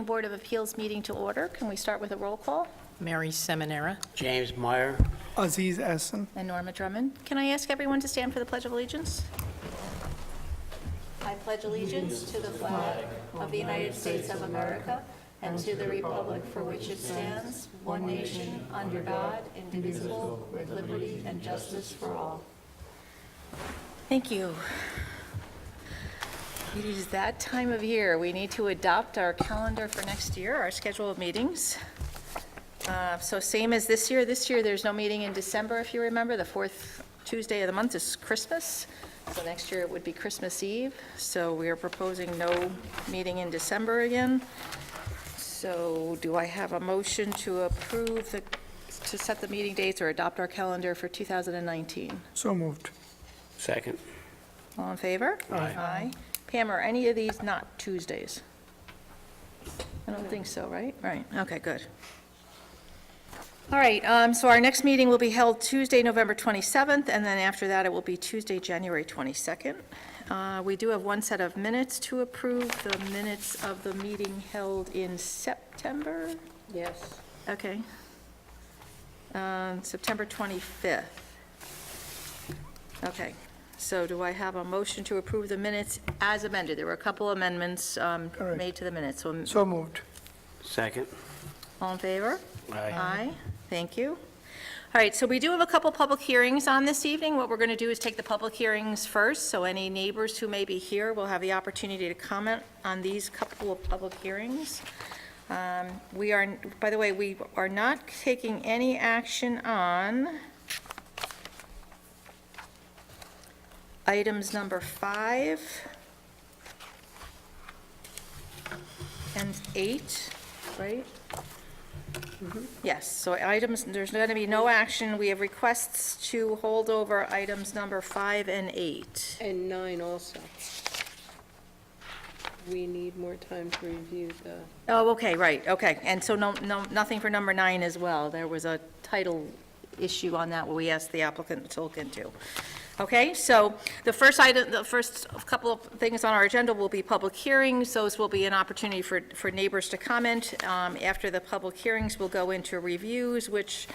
Board of Appeals meeting to order. Can we start with a roll call? Mary Seminara. James Meyer. Aziz Hassan. And Norma Drummond. Can I ask everyone to stand for the Pledge of Allegiance? I pledge allegiance to the flag of the United States of America and to the republic for which it stands, one nation, under God, indivisible, with liberty and justice for all. Thank you. It is that time of year. We need to adopt our calendar for next year, our schedule of meetings. So same as this year. This year, there's no meeting in December, if you remember. The fourth Tuesday of the month is Christmas. So next year, it would be Christmas Eve. So we are proposing no meeting in December again. So do I have a motion to approve to set the meeting dates or adopt our calendar for 2019? So moved. Second. All in favor? Aye. Aye. Pam, are any of these not Tuesdays? I don't think so, right? Right, okay, good. All right, so our next meeting will be held Tuesday, November 27th, and then after that, it will be Tuesday, January 22nd. We do have one set of minutes to approve, the minutes of the meeting held in September? Yes. Okay. September 25th. Okay, so do I have a motion to approve the minutes as amended? There were a couple amendments Correct. made to the minutes, so So moved. Second. all in favor? Aye. Aye, thank you. All right, so we do have a couple public hearings on this evening. What we're going to do is take the public hearings first, so any neighbors who may be here will have the opportunity to comment on these couple of public hearings. We are, by the way, we are not taking any action on items number 5 and 8, right? Yes, so items, there's going to be no action. We have requests to hold over items number 5 and 8. And 9 also. We need more time to review the, Oh, okay, right, okay. And so nothing for number 9 as well. There was a title issue on that where we asked the applicant to look into. Okay, so the first item, the first couple of things on our agenda will be public hearings. Those will be an opportunity for neighbors to comment. After the public hearings, we'll go into reviews, which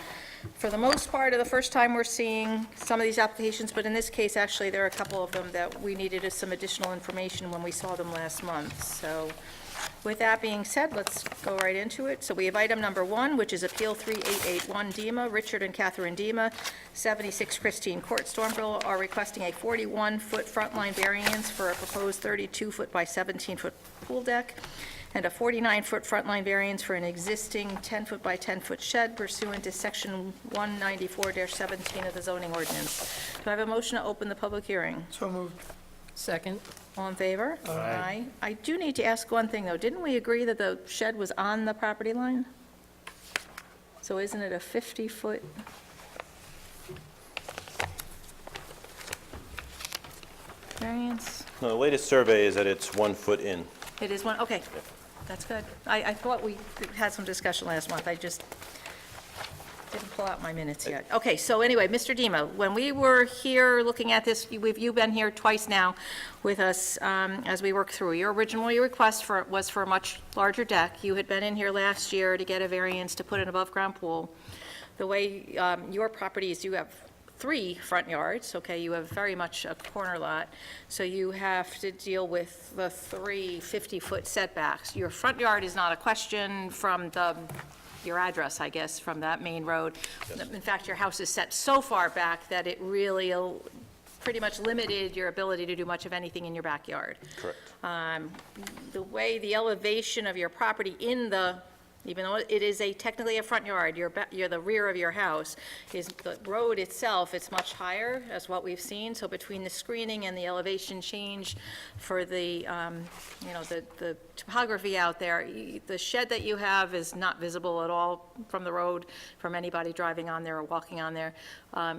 for the most part are the first time we're seeing some of these applications, but in this case, actually, there are a couple of them that we needed some additional information when we saw them last month. So with that being said, let's go right into it. So we have item number 1, which is Appeal 3881 Dima. Richard and Catherine Dima, 76 Christine Court, Stormville, are requesting a 41-foot front line variance for a proposed 32-foot by 17-foot pool deck and a 49-foot front line variance for an existing 10-foot by 10-foot shed pursuant to Section 194-17 of the zoning ordinance. Do I have a motion to open the public hearing? So moved. second. All in favor? Aye. I do need to ask one thing, though. Didn't we agree that the shed was on the property line? So isn't it a 50-foot? Variance? No, the latest survey is that it's 1 foot in. It is one, okay, that's good. I thought we had some discussion last month. I just didn't pull out my minutes yet. Okay, so anyway, Mr. Dima, when we were here looking at this, you've been here twice now with us as we work through. Your original request was for a much larger deck. You had been in here last year to get a variance to put an above-ground pool. The way your property is, you have 3 front yards, okay? You have very much a corner lot, so you have to deal with the 3 50-foot setbacks. Your front yard is not a question from your address, I guess, from that main road. Yes. In fact, your house is set so far back that it really pretty much limited your ability to do much of anything in your backyard. Correct. The way the elevation of your property even though it is technically a front yard, you're the rear of your house, is the road itself, it's much higher, as what we've seen. So between the screening and the elevation change for the topography out there, the shed that you have is not visible at all from the road, from anybody driving on there or walking on there.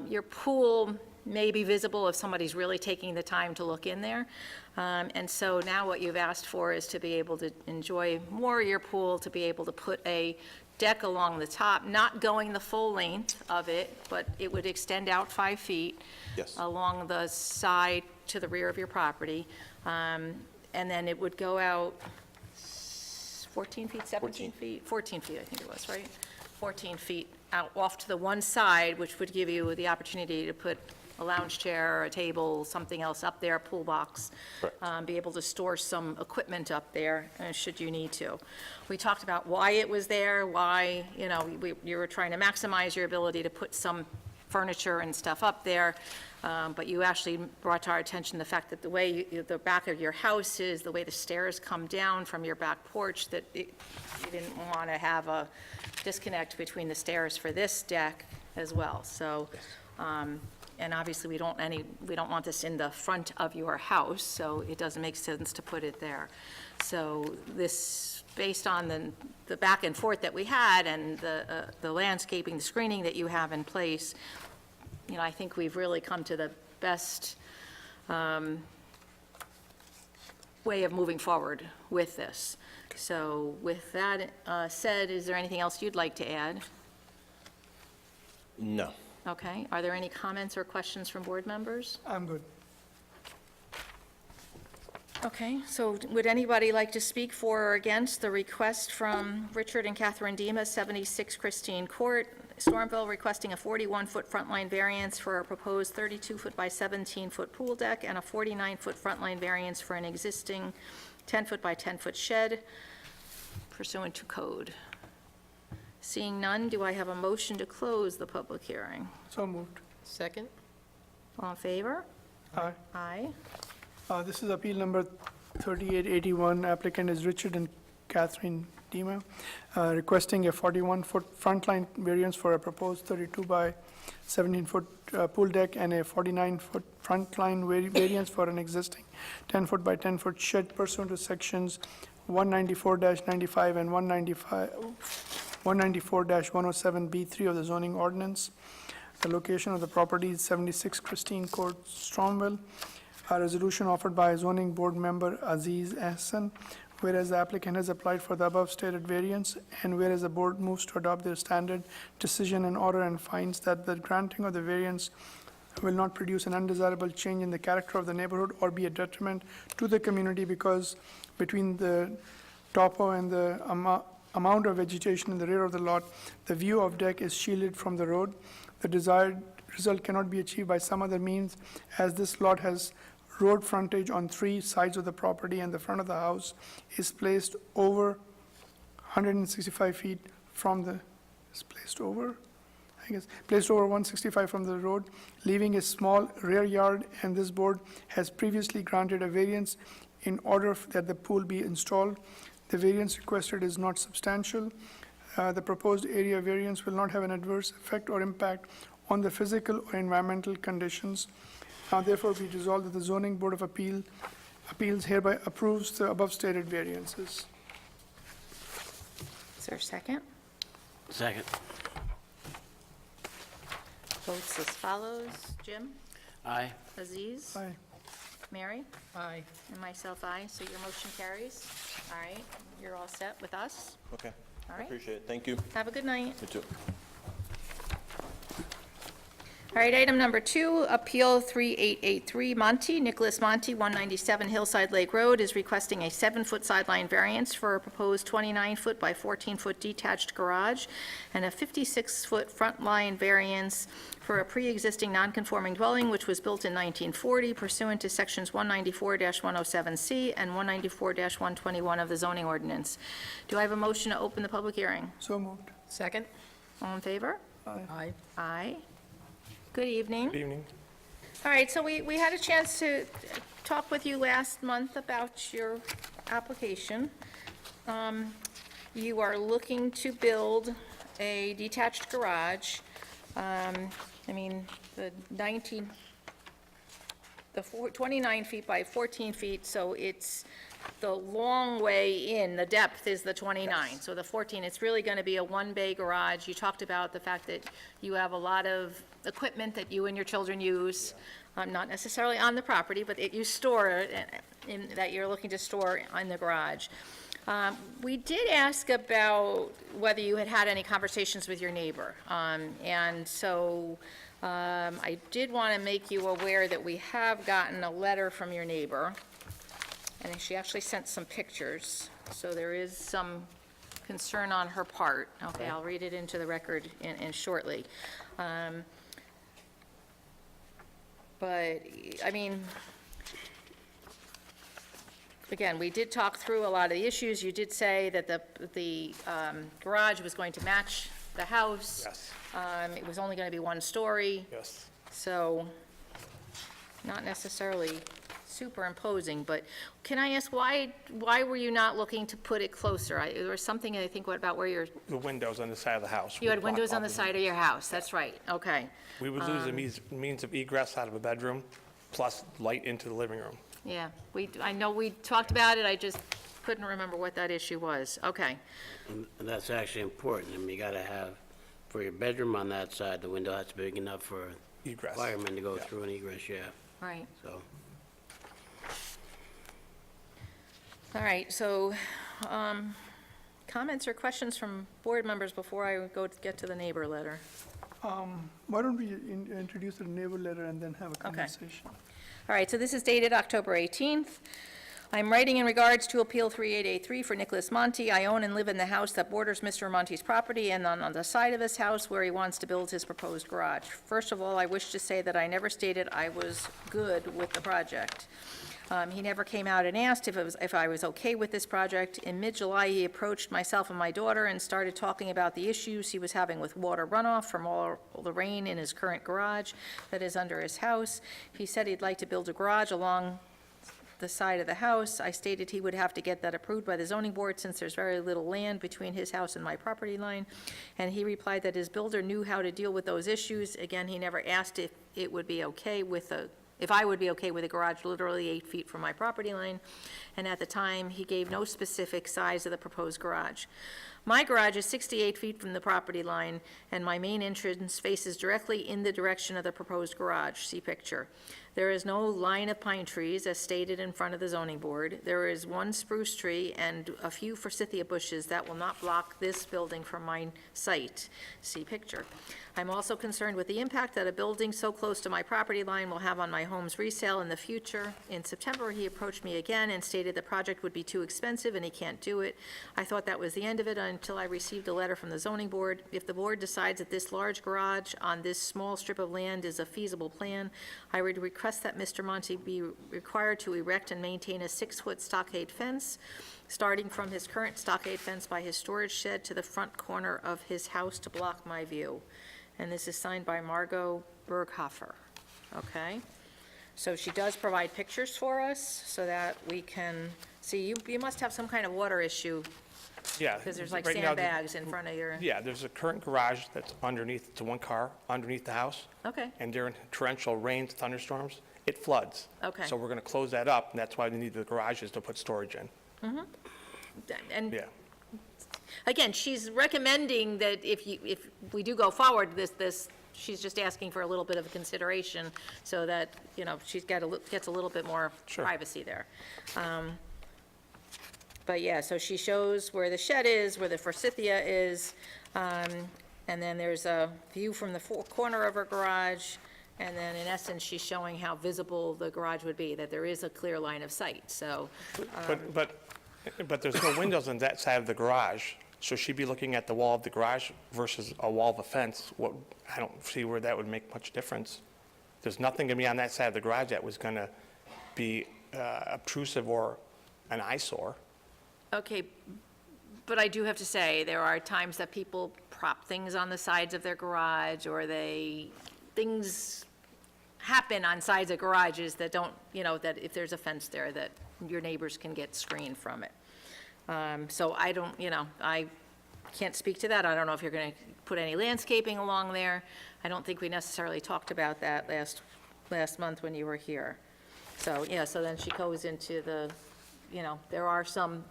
Your pool may be visible if somebody's really taking the time to look in there. And so now what you've asked for is to be able to enjoy more of your pool, to be able to put a deck along the top, not going the full length of it, but it would extend out 5 feet Yes. along the side to the rear of your property. And then it would go out 14 feet, 17 feet? 14 feet, I think it was, right? 14 feet out, off to the one side, which would give you the opportunity to put a lounge chair, a table, something else up there, a pool box. Correct. Be able to store some equipment up there, should you need to. We talked about why it was there, why, you were trying to maximize your ability to put some furniture and stuff up there, but you actually brought to our attention the fact that the way the back of your house is, the way the stairs come down from your back porch, that you didn't want to have a disconnect between the stairs for this deck as well. So, and obviously, we don't want this in the front of your house, so it doesn't make sense to put it there. So this, based on the back and forth that we had and the landscaping, the screening that you have in place, I think we've really come to the best way of moving forward with this. So with that said, is there anything else you'd like to add? No. Okay, are there any comments or questions from board members? I'm good. Okay, so would anybody like to speak for or against the request from Richard and Catherine Dima, 76 Christine Court, Stormville, requesting a 41-foot front line variance for a proposed 32-foot by 17-foot pool deck and a 49-foot front line variance for an existing 10-foot by 10-foot shed pursuant to code? Seeing none, do I have a motion to close the public hearing? So moved. Second? All in favor? Aye. Aye. This is appeal number 3881. Applicant is Richard and Catherine Dima, requesting a 41-foot front line variance for a proposed 32 by 17-foot pool deck and a 49-foot front line variance for an existing 10-foot by 10-foot shed pursuant to sections 194-95 and 194-107B3 of the zoning ordinance. The location of the property is 76 Christine Court, Stormville. A resolution offered by zoning board member Aziz Ahsan, whereas the applicant has applied for the above stated variance, and whereas the board moves to adopt their standard decision and order and finds that the granting of the variance will not produce an undesirable change in the character of the neighborhood or be a detriment to the community, because between the topo and the amount of vegetation in the rear of the lot, the view of deck is shielded from the road. The desired result cannot be achieved by some other means, as this lot has road frontage on 3 sides of the property, and the front of the house is placed over 165 feet from the, placed over 165 from the road, leaving a small rear yard, and this board has previously granted a variance in order that the pool be installed. The variance requested is not substantial. The proposed area variance will not have an adverse effect or impact on the physical or environmental conditions. Now therefore be resolved that the zoning board of appeals hereby approves the above stated variances. Is there a second? Second. Votes as follows. Jim? Aye. Aziz? Aye. Mary? Aye. And myself, aye. So your motion carries. All right, you're all set with us. Okay. All right. Appreciate it. Thank you. Have a good night. You too. All right, item number 2, Appeal 3883, Monty, Nicholas Monty, 197 Hillside Lake Road, is requesting a 7-foot sideline variance for a proposed 29-foot by 14-foot detached garage and a 56-foot front line variance for a pre-existing non-conforming dwelling which was built in 1940 pursuant to sections 194-107C and 194-121 of the zoning ordinance. Do I have a motion to open the public hearing? So moved. Second? All in favor? Aye. Aye. Good evening. Good evening. All right, so we had a chance to talk with you last month about your application. You are looking to build a detached garage. The 29 feet by 14 feet, so it's the long way in, the depth is the 29. So the 14, it's really going to be a one-bay garage. You talked about the fact that you have a lot of equipment that you and your children use, not necessarily on the property, but that you store, that you're looking to store in the garage. We did ask about whether you had had any conversations with your neighbor. And so I did want to make you aware that we have gotten a letter from your neighbor, and she actually sent some pictures. So there is some concern on her part. Okay, I'll read it into the record in shortly. But, I mean, again, we did talk through a lot of the issues. You did say that the garage was going to match the house. Yes, It was only going to be one story, yes. so not necessarily super imposing, but can I ask, why were you not looking to put it closer? There was something, I think, about where The windows on the side of the house. you had would block windows on all the side of your house, that's right, okay. We would lose the means of egress out of a bedroom, plus light into the living room. Yeah, I know we talked about it, I just couldn't remember what that issue was. Okay, And that's actually important. I mean, you gotta have, for your bedroom on that side, the window has to be big enough for Egress. firemen to go Yeah. through and egress, yeah, right. so. All right, so, comments or questions from board members before I get to the neighbor letter? Why don't we introduce the neighbor letter and then have a conversation? All right, so this is dated October 18th. I'm writing in regards to Appeal 3883 for Nicholas Monte. I own and live in the house that borders Mr. Monte's property and on the side of his house where he wants to build his proposed garage. First of all, I wish to say that I never stated I was good with the project. He never came out and asked if I was okay with this project. In mid-July, he approached myself and my daughter and started talking about the issues he was having with water runoff from all the rain in his current garage that is under his house. He said he'd like to build a garage along the side of the house. I stated he would have to get that approved by the zoning board since there's very little land between his house and my property line. And he replied that his builder knew how to deal with those issues. Again, he never asked if it would be okay with if I would be okay with a garage literally 8 feet from my property line. And at the time, he gave no specific size of the proposed garage. My garage is 68 feet from the property line, and my main entrance faces directly in the direction of the proposed garage. See picture. There is no line of pine trees, as stated in front of the zoning board. There is one spruce tree and a few forsythia bushes that will not block this building from my site. See picture. I'm also concerned with the impact that a building so close to my property line will have on my home's resale in the future. In September, he approached me again and stated the project would be too expensive and he can't do it. I thought that was the end of it until I received a letter from the zoning board. If the board decides that this large garage on this small strip of land is a feasible plan, I would request that Mr. Monte be required to erect and maintain a 6-foot stockade fence, starting from his current stockade fence by his storage shed to the front corner of his house to block my view. And this is signed by Margot Berghofer, okay? So she does provide pictures for us so that we can see. You must have some kind of water issue, Yeah. because there's like right now, sandbags in front of your, Yeah, there's a current garage that's underneath, to one car, underneath the house. okay, And during torrential rains, thunderstorms, it floods. Okay. So we're going to close that up, and that's why we need the garages to put storage in. and Yeah. again, she's recommending that if we do go forward, she's just asking for a little bit of consideration so that, she's gets a little bit more Sure. privacy there. But yeah, so she shows where the shed is, where the forsythia is, and then there's a view from the corner of her garage, and then in essence, she's showing how visible the garage would be, that there is a clear line of sight, so, But there's no windows on that side of the garage, so she'd be looking at the wall of the garage versus a wall of a fence. I don't see where that would make much difference. There's nothing going to be on that side of the garage that was going to be obtrusive or an eyesore. okay, but I do have to say, there are times that people prop things on the sides of their garage, or things happen on sides of garages that don't, that if there's a fence there, that your neighbors can get screened from it. So I don't, I can't speak to that. I don't know if you're going to put any landscaping along there. I don't think we necessarily talked about that last month when you were here. So, yeah, so then she goes into there are some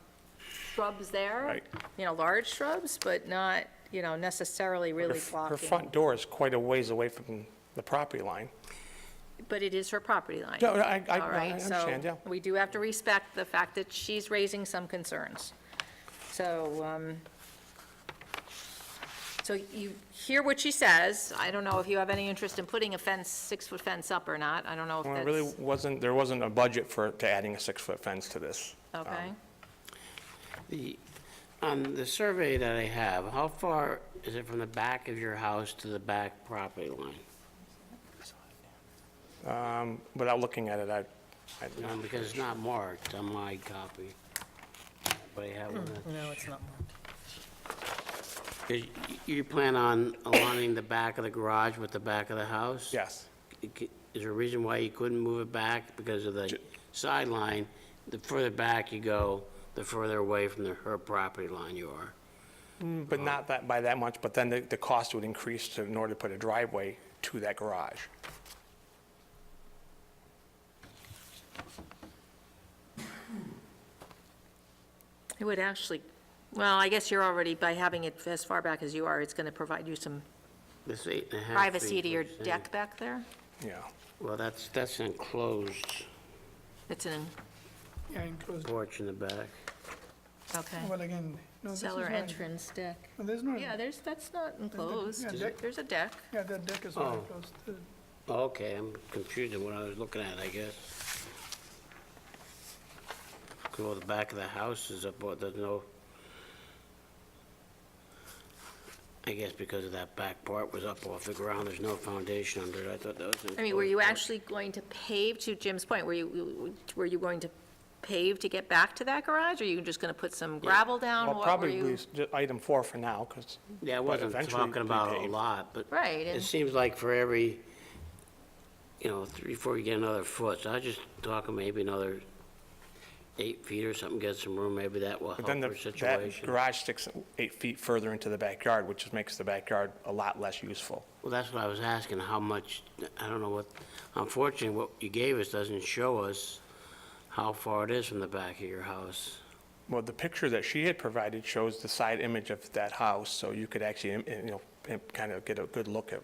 shrubs there. Right. Large shrubs, but not, necessarily really blocking. Her front door is quite a ways away from the property line. But it is her property line. No, I All right, understand, yeah. so we do have to respect the fact that she's raising some concerns. So, so you hear what she says. I don't know if you have any interest in putting a 6-foot fence up or not. I don't know if Well, that's. it really wasn't, there wasn't a budget to adding a 6-foot fence to this. Okay, On the survey that I have, how far is it from the back of your house to the back property line? Without looking at it, No, because it's not marked on my copy. But I have one that's... No, it's not. 'Cause you plan on aligning the back of the garage with the back of the house? yes. Is there a reason why you couldn't move it back? Because of the sideline, the further back you go, the further away from her property line you are. But not that, by that much, but then the cost would increase in order to put a driveway to that garage. It would actually, well, I guess you're already, by having it as far back as you are, it's going to provide you some This 8.5 feet. privacy to your we're saying. deck back there. Yeah. Well, that's enclosed It's an, Yeah, enclosed. porch in the back. okay. Well, again, no, this is Cellar not- entrance deck. no, there's no, Yeah, that's not enclosed. yeah, deck. There's a deck. yeah, that deck is not Oh. enclosed. Okay, I'm confused in what I was looking at, I guess. Well, the back of the house is up, there's no... I guess because of that back part was up off the ground, there's no foundation under it. I thought that was... I mean, were you enclosed. actually going to pave, to Jim's point, were you going to pave to get back to that garage? Or are you just going to put some gravel down? Well, What were probably you? item 4 for now, because, Yeah, I but wasn't eventually talking about a repave. lot, but... Right, It and- seems like for every, 3, 4, you get another foot, so I was just talking maybe another 8 feet or something, get some room, maybe that will But help then her that situation. garage sticks 8 feet further into the backyard, which just makes the backyard a lot less useful. Well, that's what I was asking, how much, I don't know what, unfortunately, what you gave us doesn't show us how far it is from the back of your house. Well, the picture that she had provided shows the side image of that house, so you could actually, kind of get a good look at.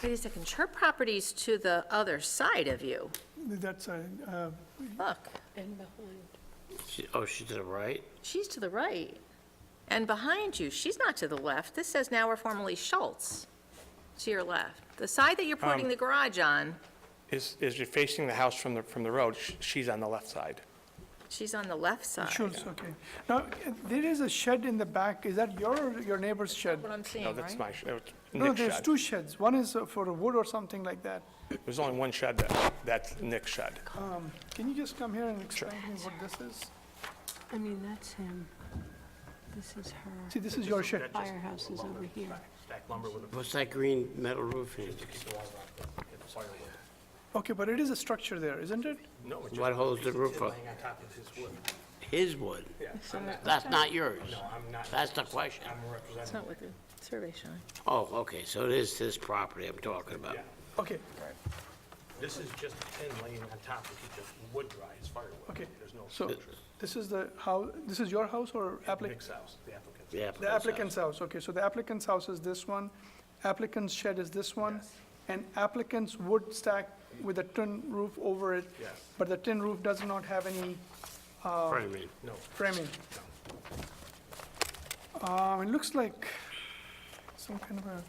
Wait a second, her property's to the other side of you. That's, Look, And behind. She's to the right? she's to the right. And behind you, she's not to the left. This says now we're formerly Schultz, to your left. The side that you're putting the garage on, Is you're facing the house from the road, she's on the left side. she's on the left side. Schultz, okay. Now, there is a shed in the back. Is that your or your neighbor's shed? What I'm seeing, No, right? that's my, it's No, Nick's there's shed. 2 sheds. One is for wood or something like that. There's only one shed that's Nick's shed. Can you just come here and explain to me what this is? I mean, that's him. This is her. See, this is your shed. Firehouse is over here. What's that green metal roofing? Okay, but it is a structure there, isn't it? What holds the roof up? His wood? That's not yours? That's the question. That's not what the survey's showing. Oh, okay, so it is his property I'm talking about. Okay, This is just a tin laying on top to keep the wood dry, it's firewood. okay. There's no So this is the house, this is your house or applicant? house, the applicant. Yeah, The applicant's house, okay. So the applicant's house is this one, applicant's shed is this one, and applicant's wood stack with a tin roof over it. Yes. But the tin roof does not have any Framing. framing. It looks like some kind of a,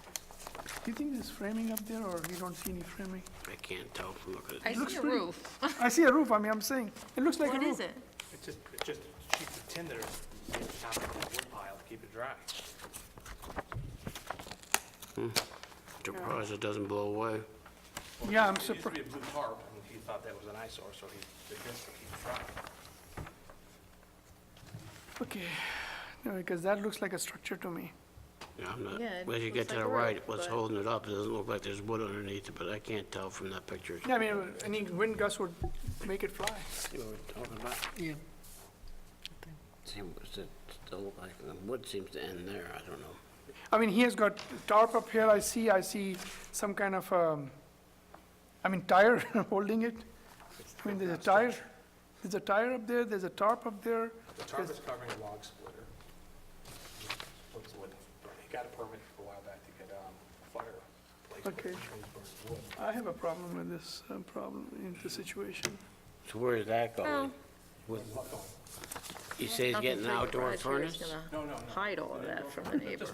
do you think there's framing up there, or you don't see any framing? I can't tell from looking I at looks see a pretty- roof. I see a roof, I'm saying, it looks like a What roof. is it? It's just a sheet of tin there, on top of the wood pile to keep it dry. Surprised it doesn't blow away. Yeah, I'm It used to surprised. be a blue tarp, and he thought that was an eyesore, so he did this to keep it dry. Okay, no, because that looks like a structure to me. Yeah, I'm not, Yeah, it as you looks get to like the a right, roof, what's but- holding it up, it doesn't look like there's wood underneath it, but I can't tell from that picture. Yeah, I mean, any wind gust would make it fly. See what we're talking about? Yeah. See, what's it still look like, the wood seems to end there, I don't know. I mean, he has got tarp up here, I see some kind of, tire holding it. I mean, there's a tire up there, there's a tarp up there. The tarp is covering a log splitter. What's the wood? He got a permit a while back to get fireplace. Okay. I have a problem with this in this situation. So where is that Well, going? You say he's getting an outdoor furnace? Hide all of that from the neighbor.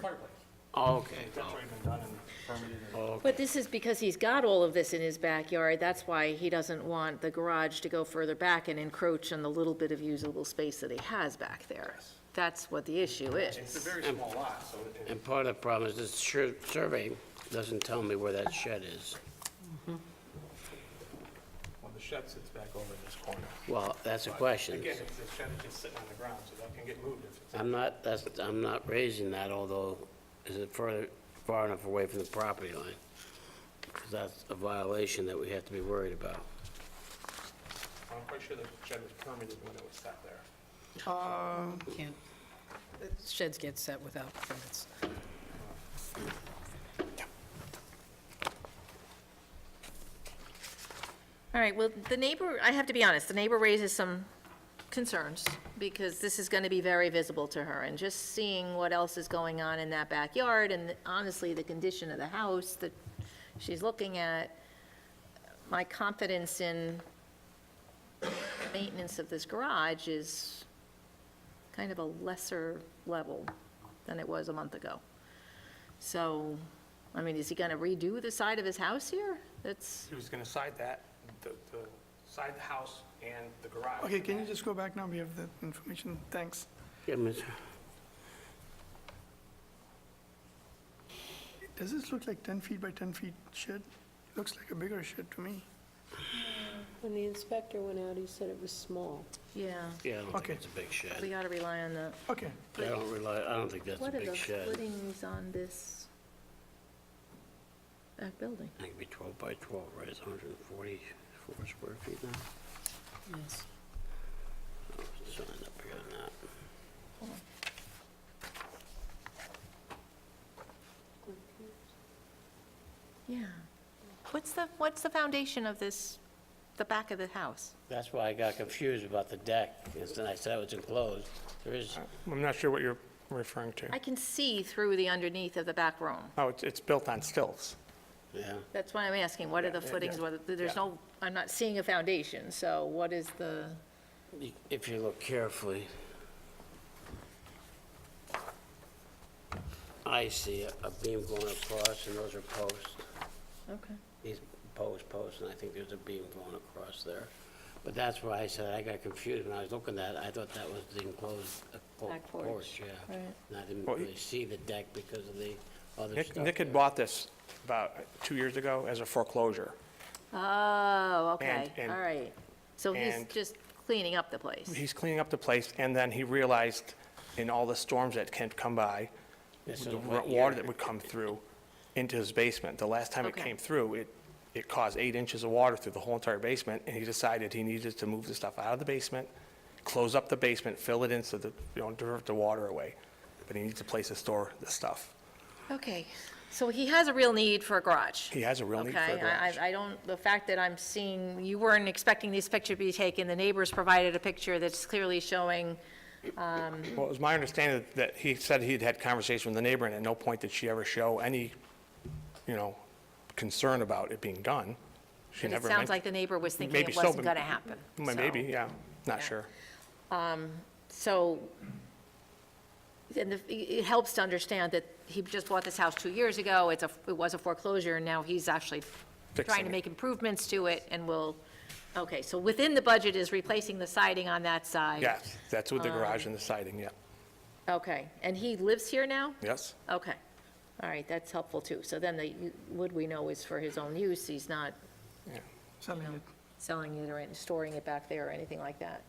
Oh, okay. That's already been done and permitted. and- But this is because he's got all of this in his backyard. That's why he doesn't want the garage to go further back and encroach on the little bit of usable space that he has back there. that's what the issue is. It's a very small lot, so And part of the problem is this survey doesn't tell me where that shed is. well, the shed sits back over in this corner. Well, that's a question. Again, it's the shed is just sitting on the ground, so that can get moved if it's. I'm not raising that, although, is it far enough away from the property line? Because that's a violation that we have to be worried about. I'm quite sure the shed was permitted when it was set there. Can't, sheds get set without permits. All right, well, the neighbor, I have to be honest, the neighbor raises some concerns, because this is going to be very visible to her, and just seeing what else is going on in that backyard, and honestly, the condition of the house that she's looking at, my confidence in maintenance of this garage is kind of a lesser level than it was a month ago. So, I mean, is he going to redo the side of his house here? That's, He was gonna side that, the side the house and the garage. Okay, can you just go back now? We have the information. Thanks. Yeah, Ms. Does this look like 10 feet by 10 feet shed? Looks like a bigger shed to me. When the inspector went out, he said it was small. yeah, Yeah, I don't Okay. think it's a big we shed. got to rely on the, Okay, I don't think that's a what are the big shed. footings on this back building? I think it'd be 12 by 12, right? It's 144 square feet now. Yes. Oh, it's signed up here on that. Yeah. What's the foundation of this, the back of the house? That's why I got confused about the deck, is that I said it was enclosed. There is, I'm not sure what you're referring to. I can see through the underneath of the back room. Oh, it's built on stilts. yeah. That's what I'm asking, what are the Yeah, yeah, footings, yeah. whether, there's Yeah. no, I'm not seeing a foundation, so what is the, If you look carefully, I see a beam going across, and those are posts. okay. These posts, and I think there's a beam going across there. But that's why I said I got confused when I was looking at it. I thought that was the enclosed Back porch, porch, yeah. right. And I didn't Well, really see the deck because of the other Nick stuff. Nick had there. bought this about 2 years ago as a foreclosure. Oh, okay, And- all right. So he's and- just cleaning up the place. He's cleaning up the place, and then he realized in all the storms that can come by, This is the a wet water year. that would come through into his basement. The last time it Okay. came through, it caused 8 inches of water through the whole entire basement, and he decided he needed to move the stuff out of the basement, close up the basement, fill it in so that, divert the water away. But he needs a place to store the stuff. Okay, so he has a real need for a garage. He has a real need for a Okay, garage. I don't, the fact that I'm seeing, you weren't expecting this picture to be taken, the neighbors provided a picture that's clearly showing, Well, it was my understanding that he said he'd had conversation with the neighbor, and at no point did she ever show any, concern about it being done. She but it never sounds mentioned. like the neighbor was thinking Maybe it so, wasn't but- gonna happen. So- Maybe, yeah, not Yeah. sure. So, and it helps to understand that he just bought this house 2 years ago, it was a foreclosure, and now he's actually trying Fixing to it. make improvements to it, and will, okay, so within the budget is replacing the siding on that side? Yes, that's with the garage and the siding, yeah. Okay, and he lives here now? Yes, Okay, all right, that's helpful too. So then the wood we know is for his own use, he's not yeah. selling it. selling it or storing it back there or anything like that.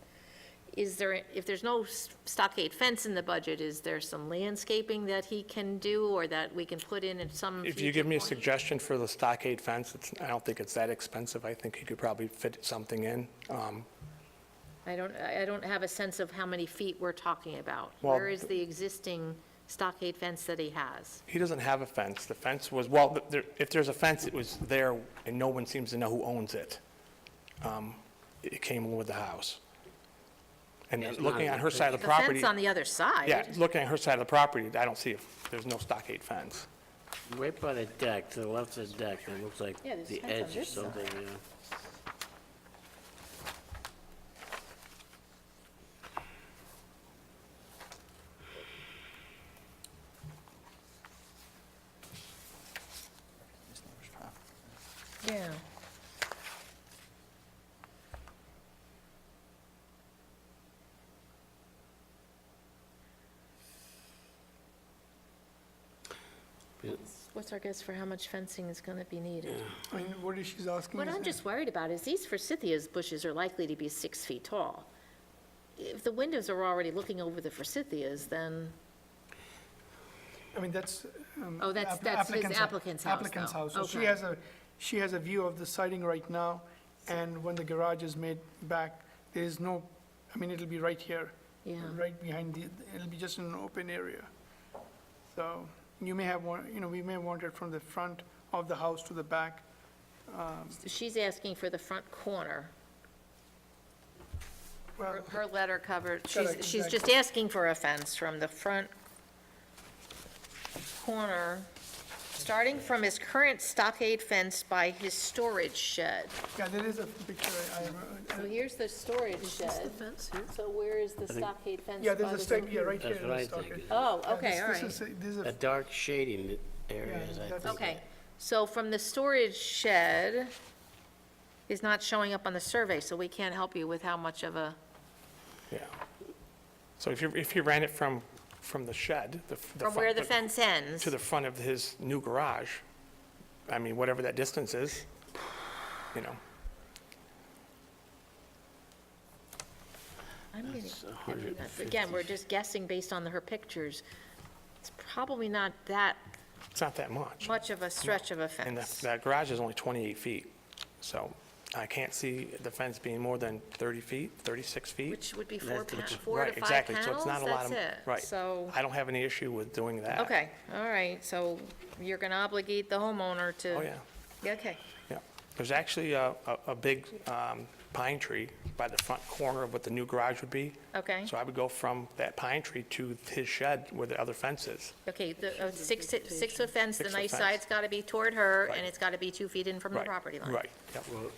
Is there, if there's no stockade fence in the budget, is there some landscaping that he can do or that we can put in at some If you future give me a point? suggestion for the stockade fence, I don't think it's that expensive. I think you could probably fit something in. I don't have a sense of how many feet we're talking about. Well, Where is the existing stockade fence that he has? He doesn't have a fence. The fence was, well, if there's a fence, it was there, and no one seems to know who owns it. It came with the house. And It's looking not- at her side of the The property, fence on the other side? yeah, looking at her side of the property, I don't see if there's no stockade fence. Right by the deck, to the left of the deck, it looks like Yeah, there's the fence on edge or this side. something, yeah. Yeah. What's our guess for how much fencing is going to be needed? I mean, what is she's asking? What is I'm that- just worried about is these forsythias bushes are likely to be 6 feet tall. If the windows are already looking over the forsythias, then, I mean, that's. Oh, that's his applicant's house, Applicant's though. house. So Okay. she has a view of the siding right now, and when the garage is made back, there is no, I mean, it'll be right here. Yeah. Right behind it'll be just an open area. So you may have one, we may want it from the front of the house to the back. she's asking for the front corner. Well, Her letter covered, Correct, she's just exactly. asking for a fence from the front corner, starting from his current stockade fence by his storage shed. yeah, there is a picture, So here's the storage shed. So where is the stockade fence? yeah, there's by a the stake, yeah, right here. That's in what the I stockade. think. Oh, Yeah, okay, all this right. is A dark shading areas, I that's- think. Okay, so from the storage shed is not showing up on the survey, so we can't help you with how much of a, Yeah. So if you ran it from the shed, from where the fence ends. to the front of his new garage, I mean, whatever that distance is, you know, I'm getting- It's 150. Again, we're just guessing based on her pictures. It's probably not that it's not that much. much of a stretch of a And fence. that garage is only 28 feet, so I can't see the fence being more than 30 feet, 36 feet. Which would be That's the- 4 to Right, 5 exactly. panels, So it's not a lot of that's it. Right. So, I don't have any issue with doing that. okay, all right, so you're gonna obligate the homeowner to. Oh, yeah, Okay, yeah. There's actually a big pine tree by the front corner of what the new garage would be. okay, So I would go from that pine tree to his shed where the other fence is. okay, the 6-foot fence, the 6-foot nice fence. side's gotta be toward her, and Right. it's gotta be 2 feet in from the Right, property line. Right, yep. Well,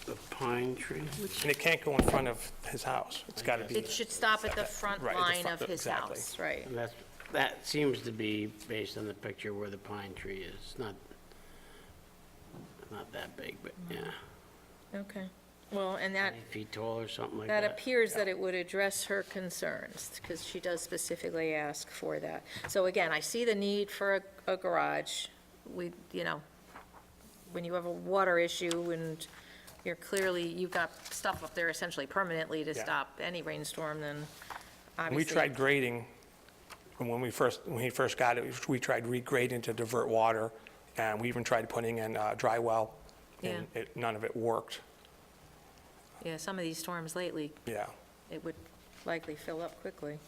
the pine tree, And it can't go in front of his house. It's got to be, It should stop at the front Right, at the line front, of his exactly. house, right? and that seems to be based on the picture where the pine tree is. It's not that big, but yeah, Okay, well, and that, 20 feet tall or something like that that. appears that it would address her concerns, because she does specifically ask for that. So again, I see the need for a garage. We, when you have a water issue and you've got stuff up there essentially permanently to Yeah. stop any rainstorm, then we obviously. tried grading, and when he first got it, we tried regrading to divert water, and we even tried putting in a dry well, and none of it worked. Yeah, some of these storms lately, Yeah. it would likely fill up quickly.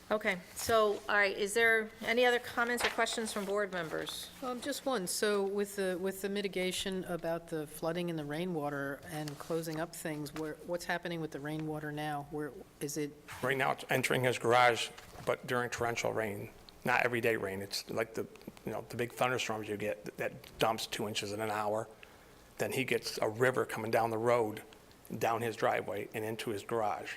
Okay, so, all right, is there any other comments or questions from board members? Just one, so with the mitigation about the flooding and the rainwater and closing up things, what's happening with the rainwater now? Where, is it, Right now, it's entering his garage, but during torrential rain, not everyday rain. It's like the big thunderstorms you get that dumps 2 inches in an hour. Then he gets a river coming down the road, down his driveway and into his garage.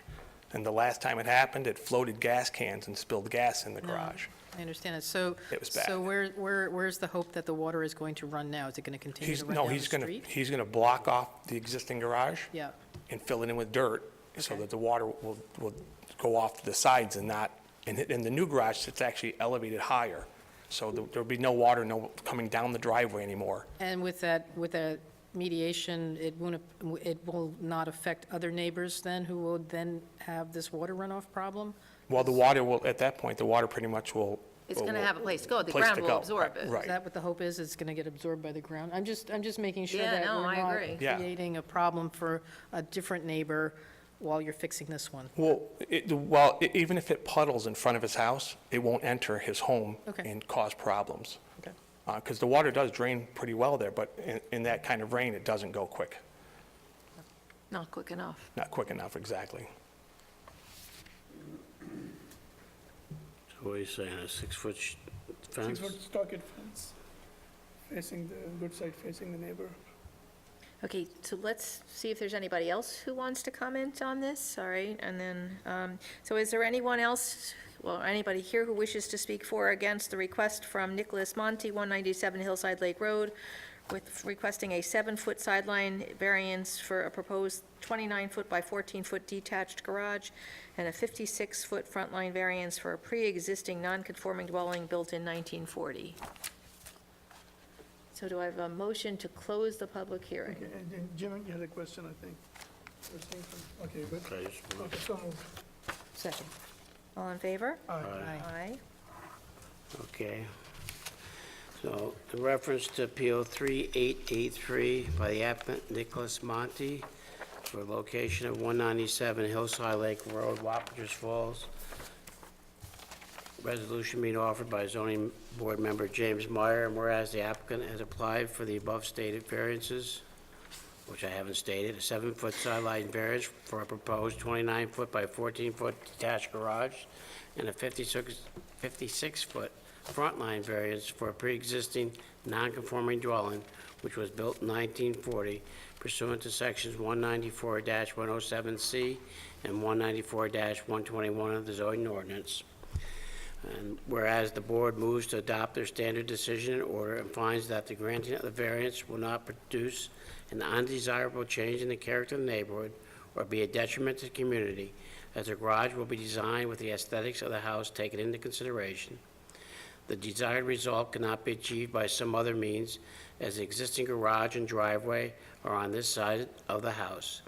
And the last time it happened, it floated gas cans and spilled gas in the garage. I understand it, so. It was bad. So where's the hope that the water is going to run now? Is it going to continue to run down the street? He's gonna block off the existing garage Yeah, and fill it in with dirt so Okay. that the water will go off to the sides and not, and the new garage sits actually elevated higher. So there'll be no water, coming down the driveway anymore. and with that mediation, it will not affect other neighbors then, who will then have this water runoff problem? Well, the water will, at that point, the water pretty much will. It's gonna have a place to go, the place ground to will go. absorb it. Is Right. that what the hope is? It's going to get absorbed by the ground? I'm just making sure Yeah, that no, we're I not agree. Yeah. creating a problem for a different neighbor while you're fixing this one. Well, even if it puddles in front of his house, it won't enter his home Okay. and cause problems. Okay. Because the water does drain pretty well there, but in that kind of rain, it doesn't go quick. Not quick enough. Not quick enough, exactly. So what are you saying, a 6-foot fence? 6-foot stockade fence, facing the good side, facing the neighbor. Okay, so let's see if there's anybody else who wants to comment on this, all right? And then, so is there anyone else, well, anybody here who wishes to speak for or against the request from Nicholas Monte, 197 Hillside Lake Road, with requesting a 7-foot sideline variance for a proposed 29-foot by 14-foot detached garage, and a 56-foot front line variance for a pre-existing non-conforming dwelling built in 1940. So do I have a motion to close the public hearing? Okay, and Jim, you had a question, I think. You were saying something. Okay, good. Okay, just- Okay, so moved. Second. All in favor? Aye. Aye. Okay. So, the reference to Appeal 3883 by the applicant Nicholas Monti for location of 197 Hillside Lake Road, Wappingers Falls. Resolution being offered by zoning board member James Meyer, and whereas the applicant has applied for the above stated variances, which I haven't stated, a 7-foot sideline variance for a proposed 29-foot by 14-foot detached garage, and a 56-foot front line variance for a pre-existing non-conforming dwelling, which was built in 1940 pursuant to sections 194-107C and 194-121 of the zoning ordinance. And whereas the board moves to adopt their standard decision in order and finds that the granting of the variance will not produce an undesirable change in the character of the neighborhood or be a detriment to the community, as the garage will be designed with the aesthetics of the house taken into consideration. The desired result cannot be achieved by some other means, as the existing garage and driveway are on this side of the house.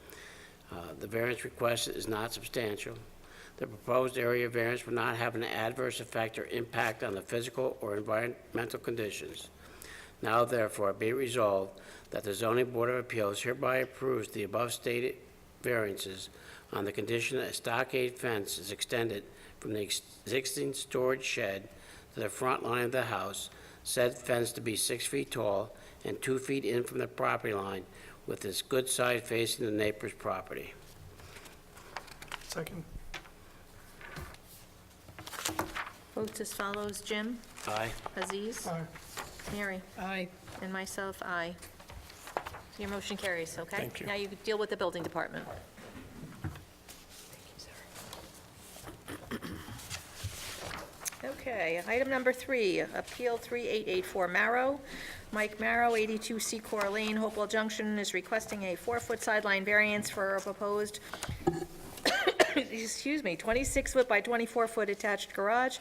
The variance requested is not substantial. The proposed area variance will not have an adverse effect or impact on the physical or environmental conditions. Now therefore be it resolved that the Zoning Board of Appeals hereby approves the above stated variances on the condition that a stockade fence is extended from the existing storage shed to the front line of the house, said fence to be 6 feet tall and 2 feet in from the property line, with this good side facing the neighbor's property. Second. Votes as follows, Jim, Aye. Aziz, Aye. Mary, Aye. and myself, aye. Your motion carries, okay? Thank you. Now you deal with the building department. Okay, item number 3, Appeal 3884 Marrow. Mike Marrow, 82 Secor Lane, Hopewell Junction, is requesting a 4-foot sideline variance for a proposed, excuse me, 26-foot by 24-foot attached garage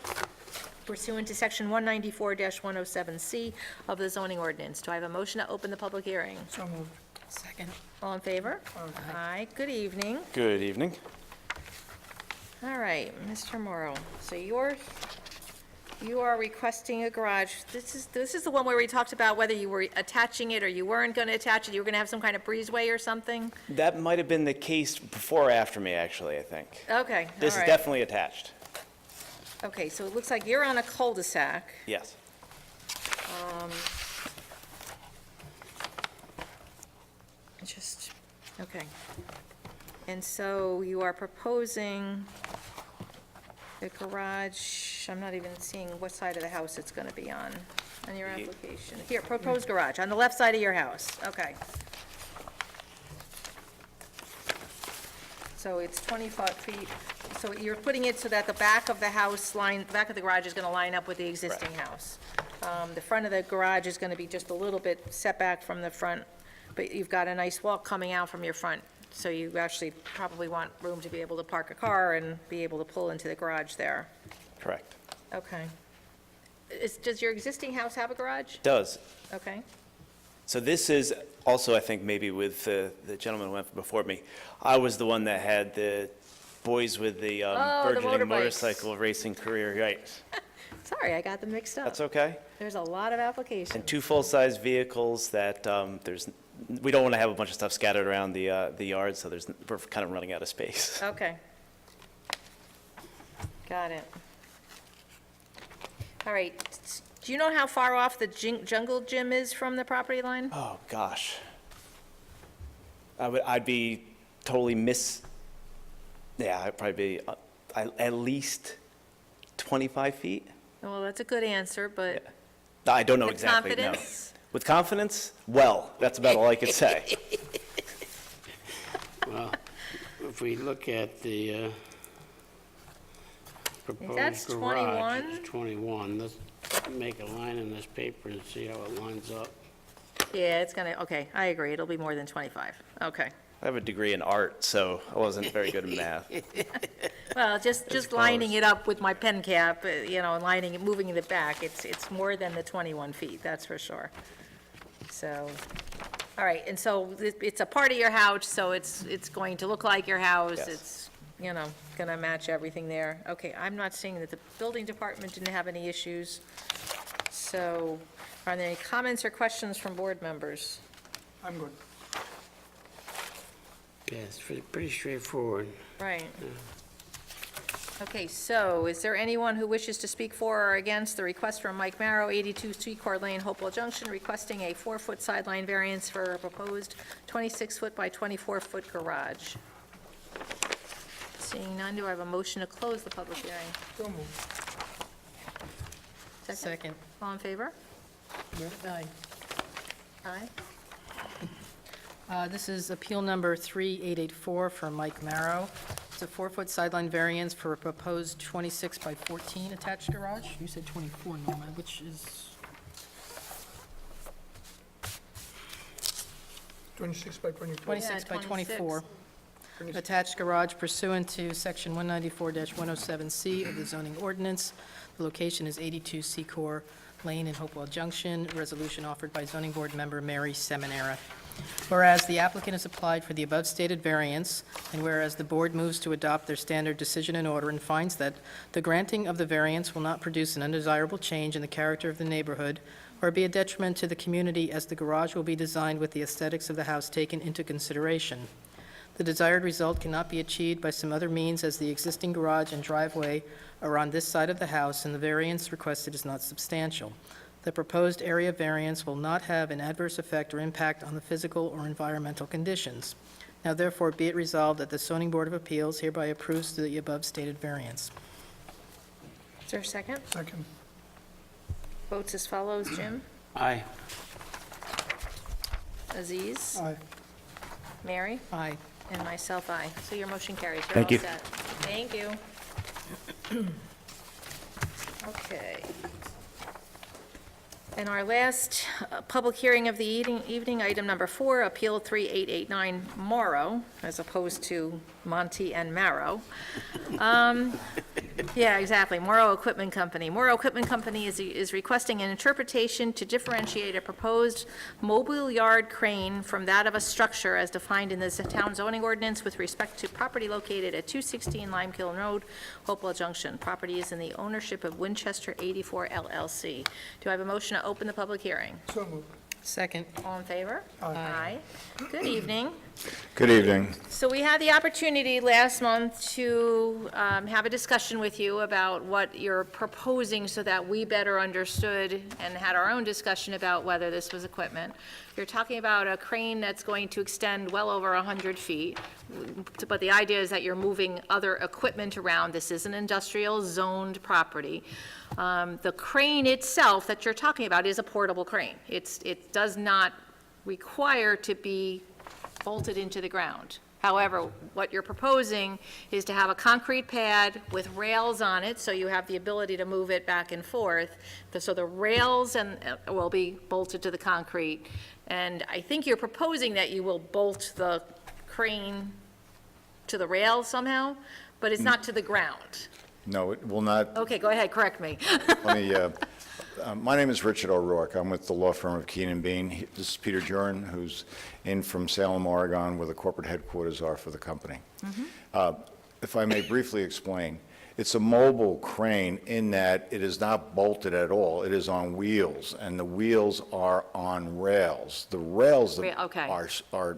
pursuant to Section 194-107C of the zoning ordinance. Do I have a motion to open the public hearing? So moved. Second. All in favor? Aye. Good evening. Good evening. All right, Mr. Morrow, so you are requesting a garage. This is the one where we talked about whether you were attaching it or you weren't going to attach it. You were going to have some kind of breezeway or something? That might have been the case before or after me, actually, I think. Okay, all This is right. definitely attached. Okay, so it looks like you're on a cul-de-sac. Yes. Okay. And so you are proposing the garage, I'm not even seeing what side of the house it's going to be on your application. Here, proposed garage, on the left side of your house, okay. So it's 25 feet, so you're putting it so that the back of the house line, the back of the garage is going to line up with the existing house. The front of the garage is going to be just a little bit set back from the front, but you've got a nice walk coming out from your front, so you actually probably want room to be able to park a car and be able to pull into the garage there. Correct. Okay. Does your existing house have a garage? Does. Okay. So this is also, I think, maybe with the gentleman who went before me, I was the one that had the boys with the Oh, the burgeoning motorbikes. motorcycle racing career, right? Sorry, I got them mixed up. That's okay. There's a lot of applications. And 2 full-size vehicles that we don't want to have a bunch of stuff scattered around the yard, so we're kind of running out of space. Okay. Got it. All right. Do you know how far off the jungle gym is from the property line? Oh, gosh. I'd be totally yeah, I'd probably be at least 25 feet. Well, that's a good answer, but I don't know with exactly, no. confidence? With confidence? Well, that's about all I could say. Well, if we look at the That's proposed garage, 21. it's 21. Let's make a line in this paper and see how it lines up. Yeah, it's gonna, okay, I agree, it'll be more than 25, okay. I have a degree in art, so I wasn't very good at math. Well, just lining it up with my pen cap, and lining it, moving it back, it's more than the 21 feet, that's for sure. So, all right, and so it's a part of your house, so it's going to look like your house, Yes. it's, gonna match everything there. Okay, I'm not seeing that the building department didn't have any issues. So, are there any comments or questions from board members? I'm good. Yeah, it's pretty straightforward. Right. Okay, so is there anyone who wishes to speak for or against the request from Mike Marrow, 82 Secor Lane, Hopewell Junction, requesting a 4-foot sideline variance for a proposed 26-foot by 24-foot garage? Seeing none, do I have a motion to close the public hearing? So moved. Second. All in favor? Aye. Aye. This is appeal number 3884 from Mike Marrow. It's a 4-foot sideline variance for a proposed 26 by 14 attached garage. You said 24, Norma, which is, 26 by 24. 26 by 26. 24. Attached garage pursuant to Section 194-107C of the zoning ordinance. The location is 82 Secor Lane in Hopewell Junction. Resolution offered by zoning board member Mary Seminara. Whereas the applicant has applied for the above stated variance, and whereas the board moves to adopt their standard decision in order and finds that the granting of the variance will not produce an undesirable change in the character of the neighborhood or be a detriment to the community, as the garage will be designed with the aesthetics of the house taken into consideration. The desired result cannot be achieved by some other means, as the existing garage and driveway are on this side of the house, and the variance requested is not substantial. The proposed area variance will not have an adverse effect or impact on the physical or environmental conditions. Now therefore be it resolved that the zoning board of appeals hereby approves the above stated variance. Is there a second? Second. Votes as follows, Jim? Aye. Aziz? Aye. Mary? Aye. And myself, aye. So your motion carries. You're Thank all you. set. Thank you. Okay. And our last public hearing of the evening, item number 4, Appeal 3889 Morrow, as opposed to Monty and Marrow. Yeah, exactly, Morrow Equipment Company. Morrow Equipment Company is requesting an interpretation to differentiate a proposed mobile yard crane from that of a structure as defined in the town zoning ordinance with respect to property located at 216 Lime Kiln Road, Hopewell Junction. Property is in the ownership of Winchester 84 LLC. Do I have a motion to open the public hearing? So moved. Second. All in favor? Aye. Good evening. Good evening. So we had the opportunity last month to have a discussion with you about what you're proposing so that we better understood and had our own discussion about whether this was equipment. You're talking about a crane that's going to extend well over 100 feet, but the idea is that you're moving other equipment around. This is an industrial zoned property. The crane itself that you're talking about is a portable crane. It does not require to be bolted into the ground. However, what you're proposing is to have a concrete pad with rails on it, so you have the ability to move it back and forth. So the rails will be bolted to the concrete, and I think you're proposing that you will bolt the crane to the rail somehow, but it's not to the ground. No, it will not. Okay, go ahead, correct me. Let me, my name is Richard O'Rourke. I'm with the law firm of Keenan Bean. This is Peter Jurin, who's in from Salem, Oregon, where the corporate headquarters are for the company. If I may briefly explain, it's a mobile crane in that it is not bolted at all. It is on wheels, and the wheels are on rails. The rails Okay. are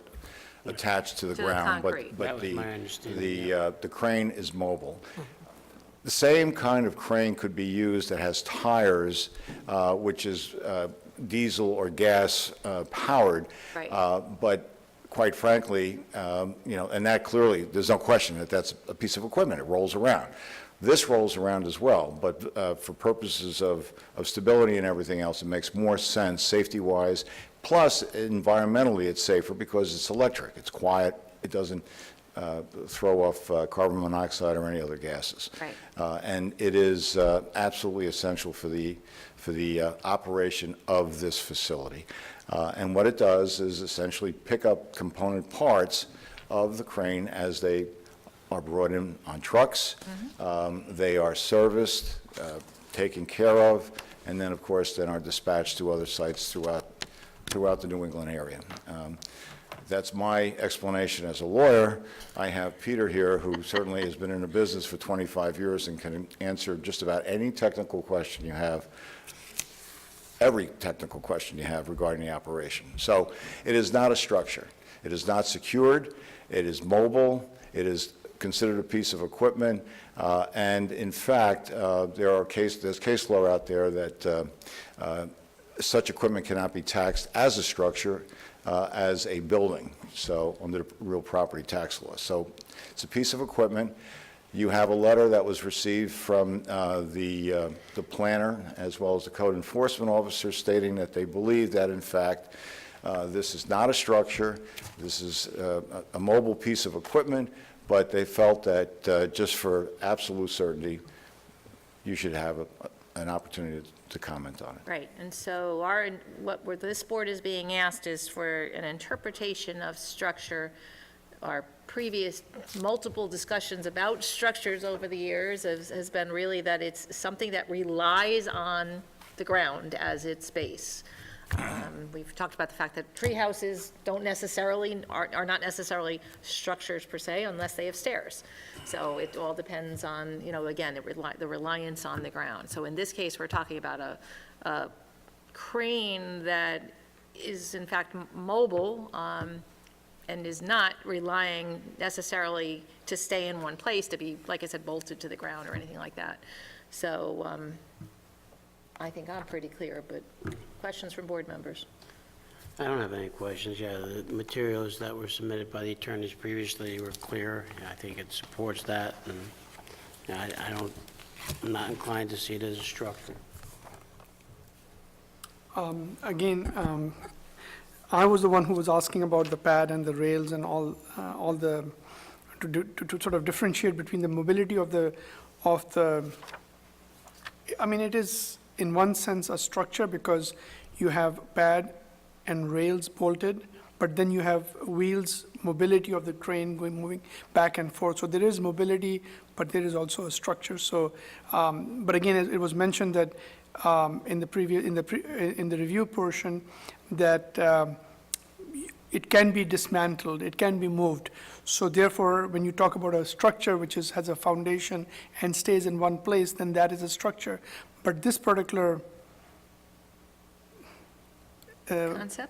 attached to the To the ground, concrete. but That was my understanding, the crane is mobile. The same kind of crane could be used that has tires, which is diesel or gas powered. Right. But quite frankly, and that clearly, there's no question that that's a piece of equipment. It rolls around. This rolls around as well, but for purposes of stability and everything else, it makes more sense safety-wise. Plus, environmentally, it's safer because it's electric. It's quiet. It doesn't throw off carbon monoxide or any other gases. Right. And it is absolutely essential for the operation of this facility. And what it does is essentially pick up component parts of the crane as they are brought in on trucks. They are serviced, taken care of, and then, of course, then are dispatched to other sites throughout the New England area. That's my explanation as a lawyer. I have Peter here, who certainly has been in the business for 25 years and can answer just about any technical question you have, every technical question you have regarding the operation. So it is not a structure. It is not secured. It is mobile. It is considered a piece of equipment. And in fact, there's case law out there that such equipment cannot be taxed as a structure as a building, so under the real property tax law. So it's a piece of equipment. You have a letter that was received from the planner as well as the code enforcement officer stating that they believe that, in fact, this is not a structure, this is a mobile piece of equipment, but they felt that just for absolute certainty, you should have an opportunity to comment on it. Right, and so this board is being asked is for an interpretation of structure. Our previous multiple discussions about structures over the years has been really that it's something that relies on the ground as its base. We've talked about the fact that tree houses are not necessarily structures per se unless they have stairs. So it all depends on, again, the reliance on the ground. So in this case, we're talking about a crane that is in fact mobile and is not relying necessarily to stay in one place, to be, like I said, bolted to the ground or anything like that. So I think I'm pretty clear, but questions from board members? I don't have any questions. Yeah, the materials that were submitted by the attorneys previously were clear. I think it supports that, and I'm not inclined to see it as a structure. Again, I was the one who was asking about the pad and the rails and all the, to sort of differentiate between the mobility of the, I mean, it is in one sense a structure because you have pad and rails bolted, but then you have wheels, mobility of the crane moving back and forth. So there is mobility, but there is also a structure. So, but again, it was mentioned that in the review portion that it can be dismantled, it can be moved. So therefore, when you talk about a structure which has a foundation and stays in one place, then that is a structure. But this particular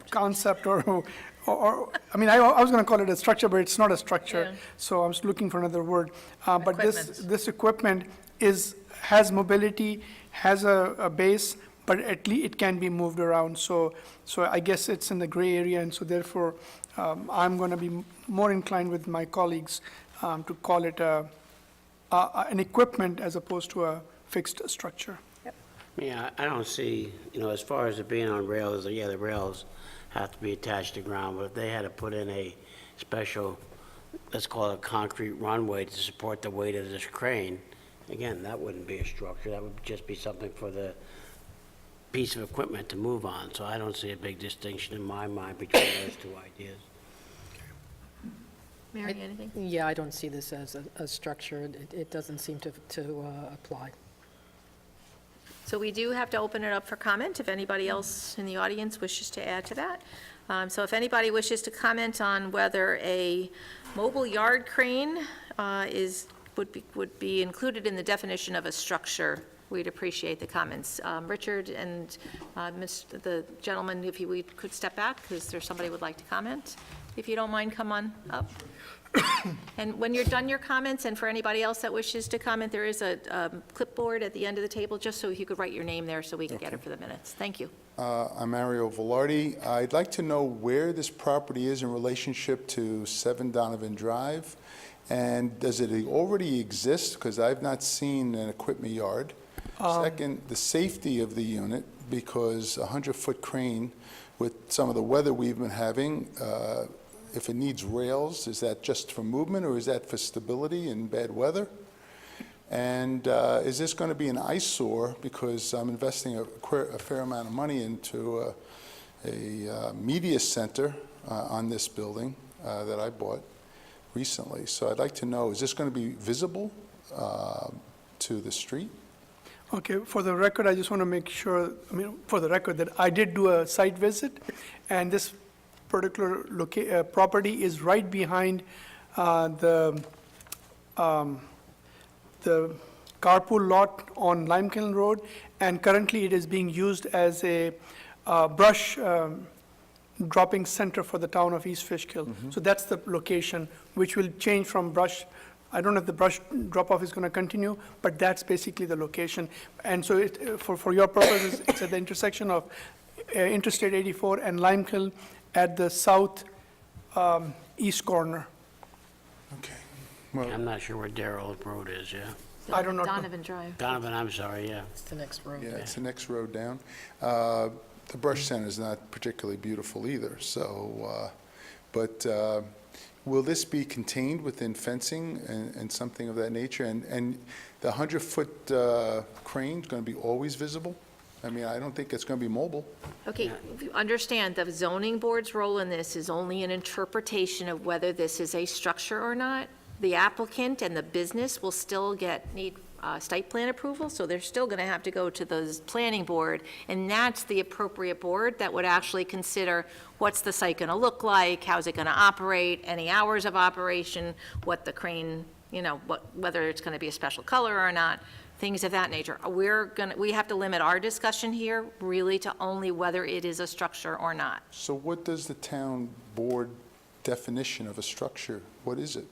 concept or I mean, I was going to call it a structure, but it's not a structure. Yeah. So I was looking for another word. But Equipment. this equipment has mobility, has a base, but at least it can be moved around. So I guess it's in the gray area, and so therefore, I'm going to be more inclined with my colleagues to call it an equipment as opposed to a fixed structure. Yeah, I don't see, as far as it being on rails, yeah, the rails have to be attached to ground, but if they had to put in a special, let's call it a concrete runway to support the weight of this crane, again, that wouldn't be a structure, that would just be something for the piece of equipment to move on, so I don't see a big distinction in my mind between those two ideas. Mary, anything? Yeah, I don't see this as a structure. It doesn't seem to apply. So we do have to open it up for comment if anybody else in the audience wishes to add to that. So if anybody wishes to comment on whether a mobile yard crane would be included in the definition of a structure, we'd appreciate the comments. Richard and the gentleman, if we could step back, because there's somebody who would like to comment. If you don't mind, come on up. And when you're done your comments, and for anybody else that wishes to comment, there is a clipboard at the end of the table, just so you could write your name there so we can get it for the minutes. Thank you. I'm Mario Velarde. I'd like to know where this property is in relationship to 7 Donovan Drive, and does it already exist? Because I've not seen an equipment yard. Second, the safety of the unit, because a 100-foot crane with some of the weather we've been having, if it needs rails, is that just for movement, or is that for stability in bad weather? And is this going to be an eyesore, because I'm investing a fair amount of money into a media center on this building that I bought recently. So I'd like to know, is this going to be visible to the street? Okay, for the record, I just want to make sure, for the record, that I did do a site visit, and this particular property is right behind the carpool lot on Lime Kiln Road, and currently it is being used as a brush dropping center for the town of East Fishkill. So that's the location, which will change from brush. I don't know if the brush drop-off is going to continue, but that's basically the location. And so for your purposes, it's at the intersection of Interstate 84 and Lime Kiln at the south east corner. Okay. Well, I'm not sure where Darrell Road is, yeah. I don't know. Donovan Drive. Donovan, I'm sorry, yeah. It's the next road. yeah, it's the next road down. The brush center is not particularly beautiful either, so, but will this be contained within fencing and something of that nature? And the 100-foot crane is going to be always visible? I mean, I don't think it's going to be mobile. Okay, if you understand, the zoning board's role in this is only an interpretation of whether this is a structure or not. The applicant and the business will still need site plan approval, so they're still going to have to go to the planning board, and that's the appropriate board that would actually consider what's the site going to look like, how's it going to operate, any hours of operation, what the crane, whether it's going to be a special color or not, things of that nature. We have to limit our discussion here really to only whether it is a structure or not. So what does the town board definition of a structure, what is it?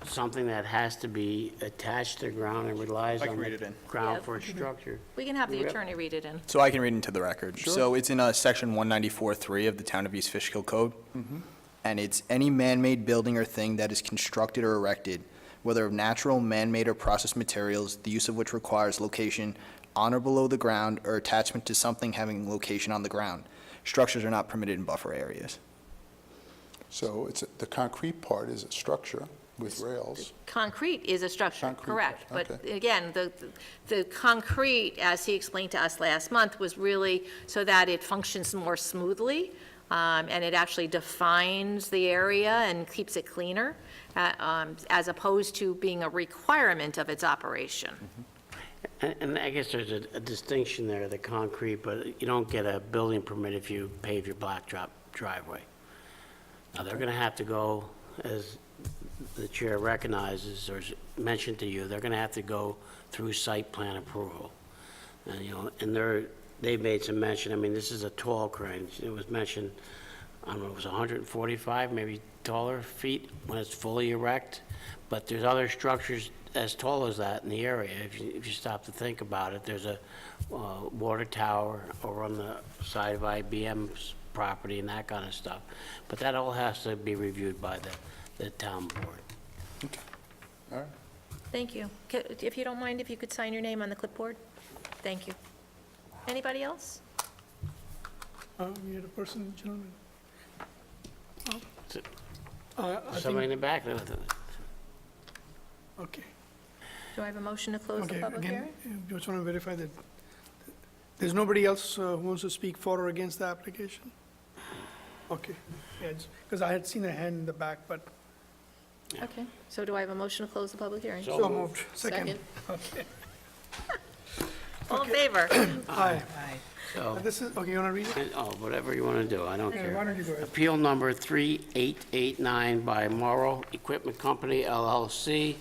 Something that has to be attached to the ground and relies I can on read the it in. ground Yeah. for a structure. We can have the Yep. attorney read it in. So I can read into the record. So it's in section 194.3 of the Town of East Fishkill Code. And it's any man-made building or thing that is constructed or erected, whether of natural, man-made, or processed materials, the use of which requires location on or below the ground or attachment to something having location on the ground. Structures are not permitted in buffer areas. So the concrete part is a structure with rails. Concrete is a structure, Concrete, correct. But okay. again, the concrete, as he explained to us last month, was really so that it functions more smoothly, and it actually defines the area and keeps it cleaner, as opposed to being a requirement of its operation. And I guess there's a distinction there, the concrete, but you don't get a building permit if you pave your blacktop driveway. Now, they're going to have to go, as the chair recognizes or mentioned to you, they're going to have to go through site plan approval. And they've made some mention, I mean, this is a tall crane. It was mentioned, I don't know, it was 145, maybe taller feet when it's fully erect. But there's other structures as tall as that in the area. If you stop to think about it, there's a water tower over on the side of IBM's property and that kind of stuff. But that all has to be reviewed by the town board. All right. Thank you. If you don't mind, if you could sign your name on the clipboard? Thank you. Anybody else? We had a person, gentleman. Is it- I Somebody in think, the back? okay. Do I have a motion to close the Okay, public again, hearing? just want to verify that there's nobody else who wants to speak for or against the application? Okay, yeah, because I had seen a hand in the back, but Okay, so do I have a motion to close the public hearing? So so moved. Second. Second. Okay. All in favor? Aye. So, This is, okay, you want to read it? whatever you want to do, I don't Okay, care. why don't you go ahead? Appeal number 3889 by Morrow Equipment Company LLC,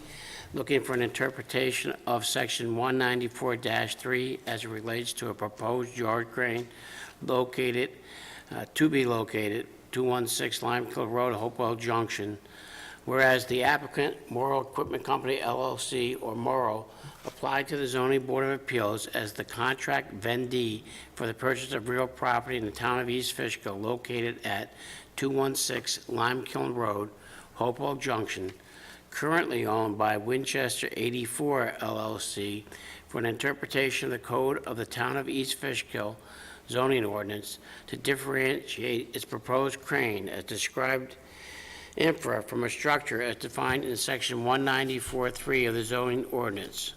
looking for an interpretation of Section 194-3 as it relates to a proposed yard crane located, to be located, 216 Lime Kiln Road, Hopewell Junction. Whereas the applicant, Morrow Equipment Company LLC, or Morrow, applied to the Zoning Board of Appeals as the contract vendee for the purchase of real property in the town of East Fishkill located at 216 Lime Kiln Road, Hopewell Junction, currently owned by Winchester 84 LLC, for an interpretation of the code of the town of East Fishkill, zoning ordinance to differentiate its proposed crane as described infra from a structure as defined in section 194.3 of the zoning ordinance.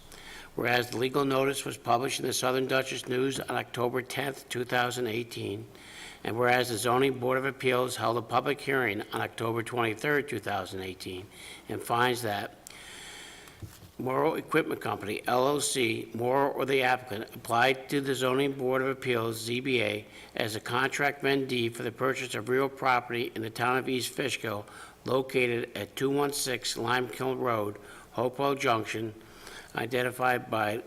Whereas the legal notice was published in the Southern Dutchess News on October 10th, 2018, and whereas the Zoning Board of Appeals held a public hearing on October 23rd, 2018, and finds that Morrow Equipment Company, LLC, Morrow or the applicant, applied to the Zoning Board of Appeals, ZBA, as a contract vendee for the purchase of real property in the town of East Fishkill, located at 216 Limekiln Road, Hopewell Junction, identified by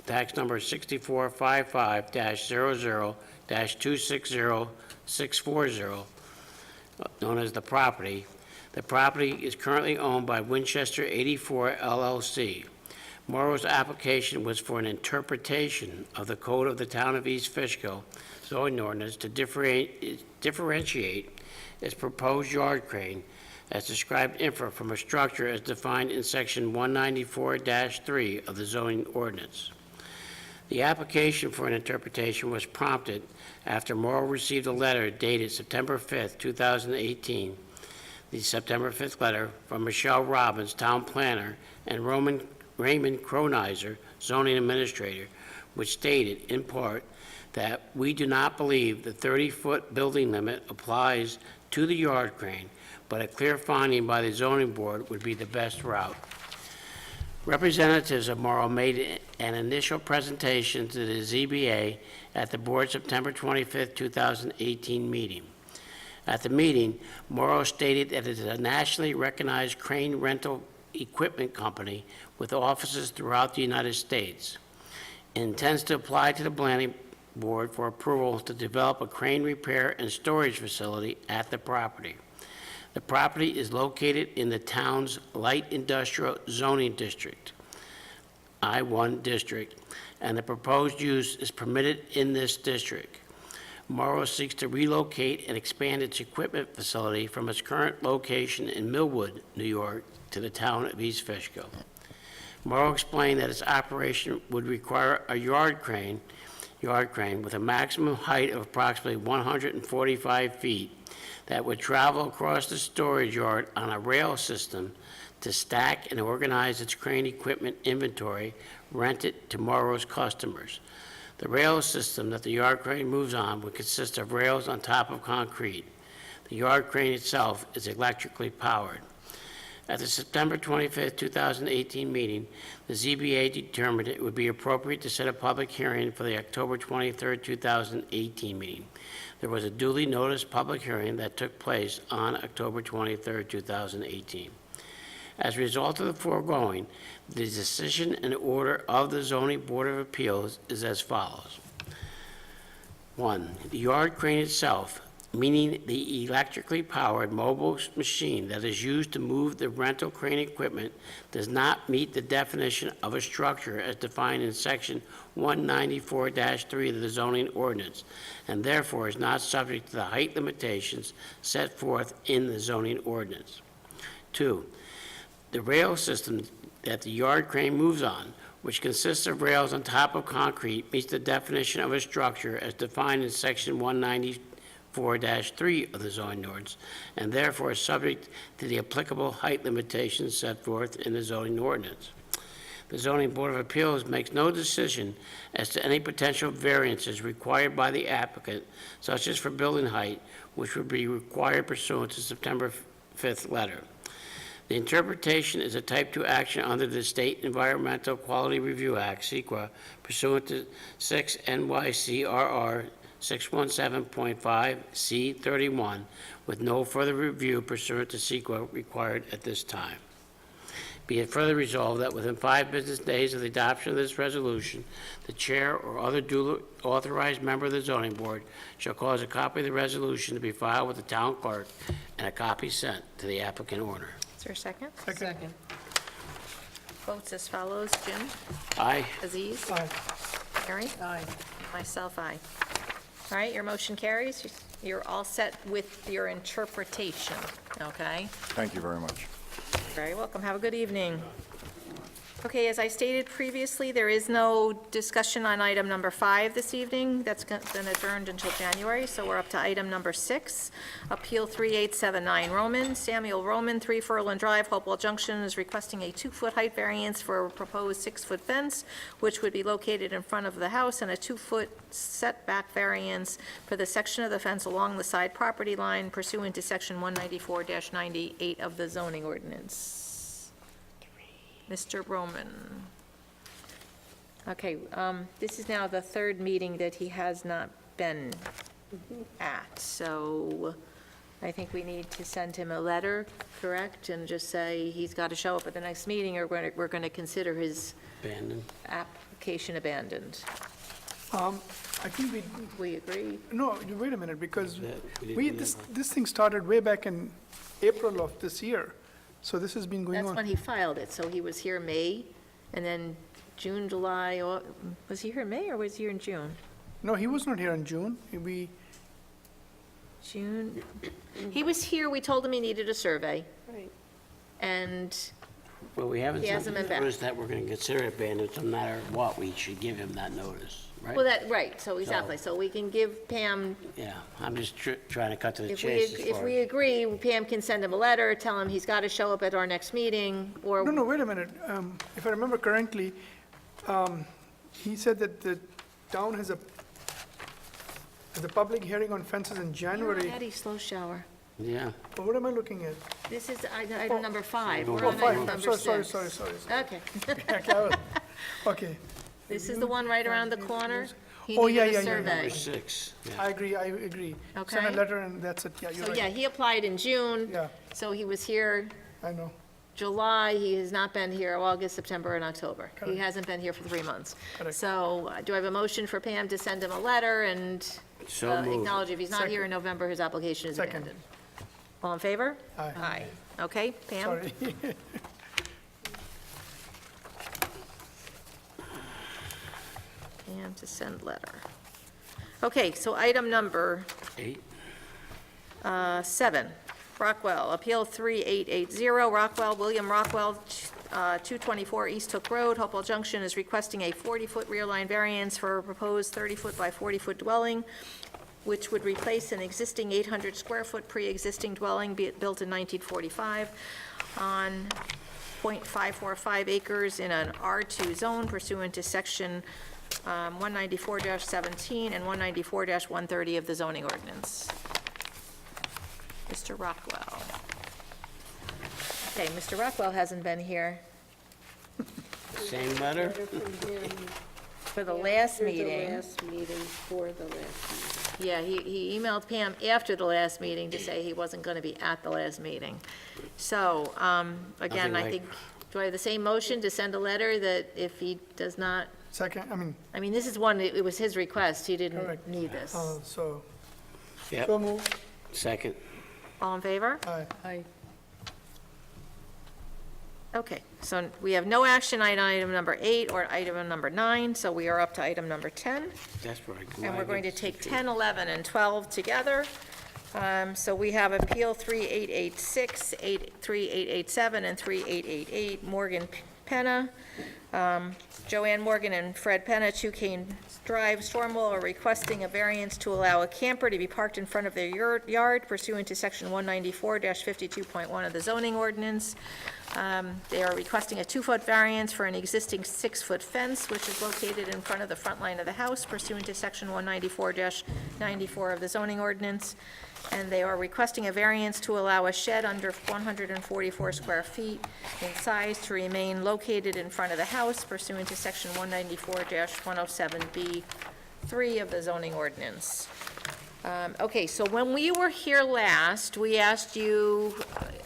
tax number 6455-00-260640, known as the property. The property is currently owned by Winchester 84 LLC. Morrow's application was for an interpretation of the code of the town of East Fishkill zoning ordinance to differentiate its proposed yard crane as described infra from a structure as defined in section 194-3 of the zoning ordinance. The application for an interpretation was prompted after Morrow received a letter dated September 5th, 2018, the September 5th letter from Michelle Robbins, town planner, and Raymond Cronizer, zoning administrator, which stated, in part, that we do not believe the 30-foot building limit applies to the yard crane, but a clear finding by the zoning board would be the best route. Representatives of Morrow made an initial presentation to the ZBA at the board's September 25th, 2018 meeting. At the meeting, Morrow stated that it is a nationally recognized crane rental equipment company with offices throughout the United States. It intends to apply to the planning board for approval to develop a crane repair and storage facility at the property. The property is located in the town's light industrial zoning district, I-1 district, and the proposed use is permitted in this district. Morrow seeks to relocate and expand its equipment facility from its current location in Millwood, New York, to the town of East Fishkill. Morrow explained that its operation would require a yard crane with a maximum height of approximately 145 feet that would travel across the storage yard on a rail system to stack and organize its crane equipment inventory rented to Morrow's customers. The rail system that the yard crane moves on would consist of rails on top of concrete. The yard crane itself is electrically powered. At the September 25th, 2018 meeting, the ZBA determined it would be appropriate to set a public hearing for the October 23rd, 2018 meeting. There was a duly noticed public hearing that took place on October 23rd, 2018. As a result of the foregoing, the decision and order of the Zoning Board of Appeals is as follows. 1, the yard crane itself, meaning the electrically powered mobile machine that is used to move the rental crane equipment, does not meet the definition of a structure as defined in section 194-3 of the zoning ordinance, and therefore is not subject to the height limitations set forth in the zoning ordinance. 2, the rail system that the yard crane moves on, which consists of rails on top of concrete, meets the definition of a structure as defined in section 194-3 of the zoning ordinance, and therefore is subject to the applicable height limitations set forth in the zoning ordinance. The Zoning Board of Appeals makes no decision as to any potential variances required by the applicant, such as for building height, which would be required pursuant to September 5th letter. The interpretation is a Type 2 action under the State Environmental Quality Review Act, SEQA, pursuant to 6 NYCRR 617.5 C31, with no further review pursuant to SEQA required at this time. Be it further resolved that within 5 business days of the adoption of this resolution, the chair or other duly authorized member of the zoning board shall cause a copy of the resolution to be filed with the town clerk and a copy sent to the applicant owner. Is there a second? Second. Votes as follows. Jim? Aye. Aziz? Aye. Mary? Aye. Myself, aye. All right, your motion carries. You're all set with your interpretation, okay? Thank you very much. Very welcome. Have a good evening. Okay, as I stated previously, there is no discussion on item number 5 this evening. That's been adjourned until January, so we're up to item number 6. Appeal 3879 Roman. Samuel Roman, 3 Furland Drive, Hopewell Junction, is requesting a 2-foot height variance for a proposed 6-foot fence, which would be located in front of the house, and a 2-foot setback variance for the section of the fence along the side property line pursuant to Section 194-98 of the zoning ordinance. Mr. Roman. Okay, this is now the third meeting that he has not been at, so I think we need to send him a letter, correct? And just say he's got to show up at the next meeting, or we're going to consider his Abandoned. application abandoned. I think We agree? no, wait a minute, because we this thing started way back in April of this year. So this has been going That's on. when he filed it, so he was here May, and then June, July, was he here in May, or was he here in June? No, he was not here in June. June, he was here, we told him he needed a survey. Right. And Well, we haven't He sent hasn't the been back. notice that we're going to consider it abandoned, no matter what, we should give him that notice, right? well, right, so exactly, so we can give Pam, Yeah, I'm just trying to cut to the if we, chase as if far we as. agree, Pam can send him a letter, tell him he's got to show up at our next meeting, or, No, wait a minute. If I remember correctly, he said that the town has a public hearing on fences in January. Patty, slow shower. Yeah, But what am I looking at? This is item number 5, Oh, we're Oh, on item fine. number 6. Sorry. Okay, Okay. this is the one right around the corner? He Oh, needed yeah. a survey. number 6, yeah. I agree. Send Okay. a letter and that's it. Yeah, you're So, yeah, right. he applied in June, Yeah, so he was here I know. July, he has not been here August, September, and October. He Correct. hasn't been here for 3 months. Correct. So do I have a motion for Pam to send him a letter and So moved. acknowledge if he's not here in Second. November, his application is Second. abandoned? All in favor? Aye. Aye. Okay, Pam? Sorry. Pam to send letter. Okay, so item number 8, 7, Rockwell, Appeal 3880, Rockwell, William Rockwell, 224 East Hook Road, Hopewell Junction, is requesting a 40-foot rear line variance for a proposed 30-foot by 40-foot dwelling, which would replace an existing 800-square-foot pre-existing dwelling built in 1945 on .545 acres in an R2 zone pursuant to Section 194-17 and 194-130 of the zoning ordinance. Mr. Rockwell. Okay, Mr. Rockwell hasn't been here same letter? for the last After meeting. the last meeting, for the last meeting. Yeah, he emailed Pam after the last meeting to say he wasn't going to be at the last meeting. So, again, Nothing I like- think, do I have the same motion to send a letter that if he does not, Second, I mean, this is one, it was his request, he didn't Correct. need this. so Yep, move. second. All in favor? Aye. Okay, so we have no action on item number 8 or item number 9, so we are up to item number 10. That's where I. And we're going to take 10, 11, and 12 together. So we have Appeal 3886, 3887, and 3888, Morgan Penna. Joanne Morgan and Fred Penna, 2 Cane Drive, Stormwell, are requesting a variance to allow a camper to be parked in front of their yard pursuant to Section 194-52.1 of the zoning ordinance. They are requesting a 2-foot variance for an existing 6-foot fence, which is located in front of the front line of the house pursuant to Section 194-94 of the zoning ordinance. And they are requesting a variance to allow a shed under 144 square feet in size to remain located in front of the house pursuant to Section 194-107B3 of the zoning ordinance. Okay, so when we were here last, we asked you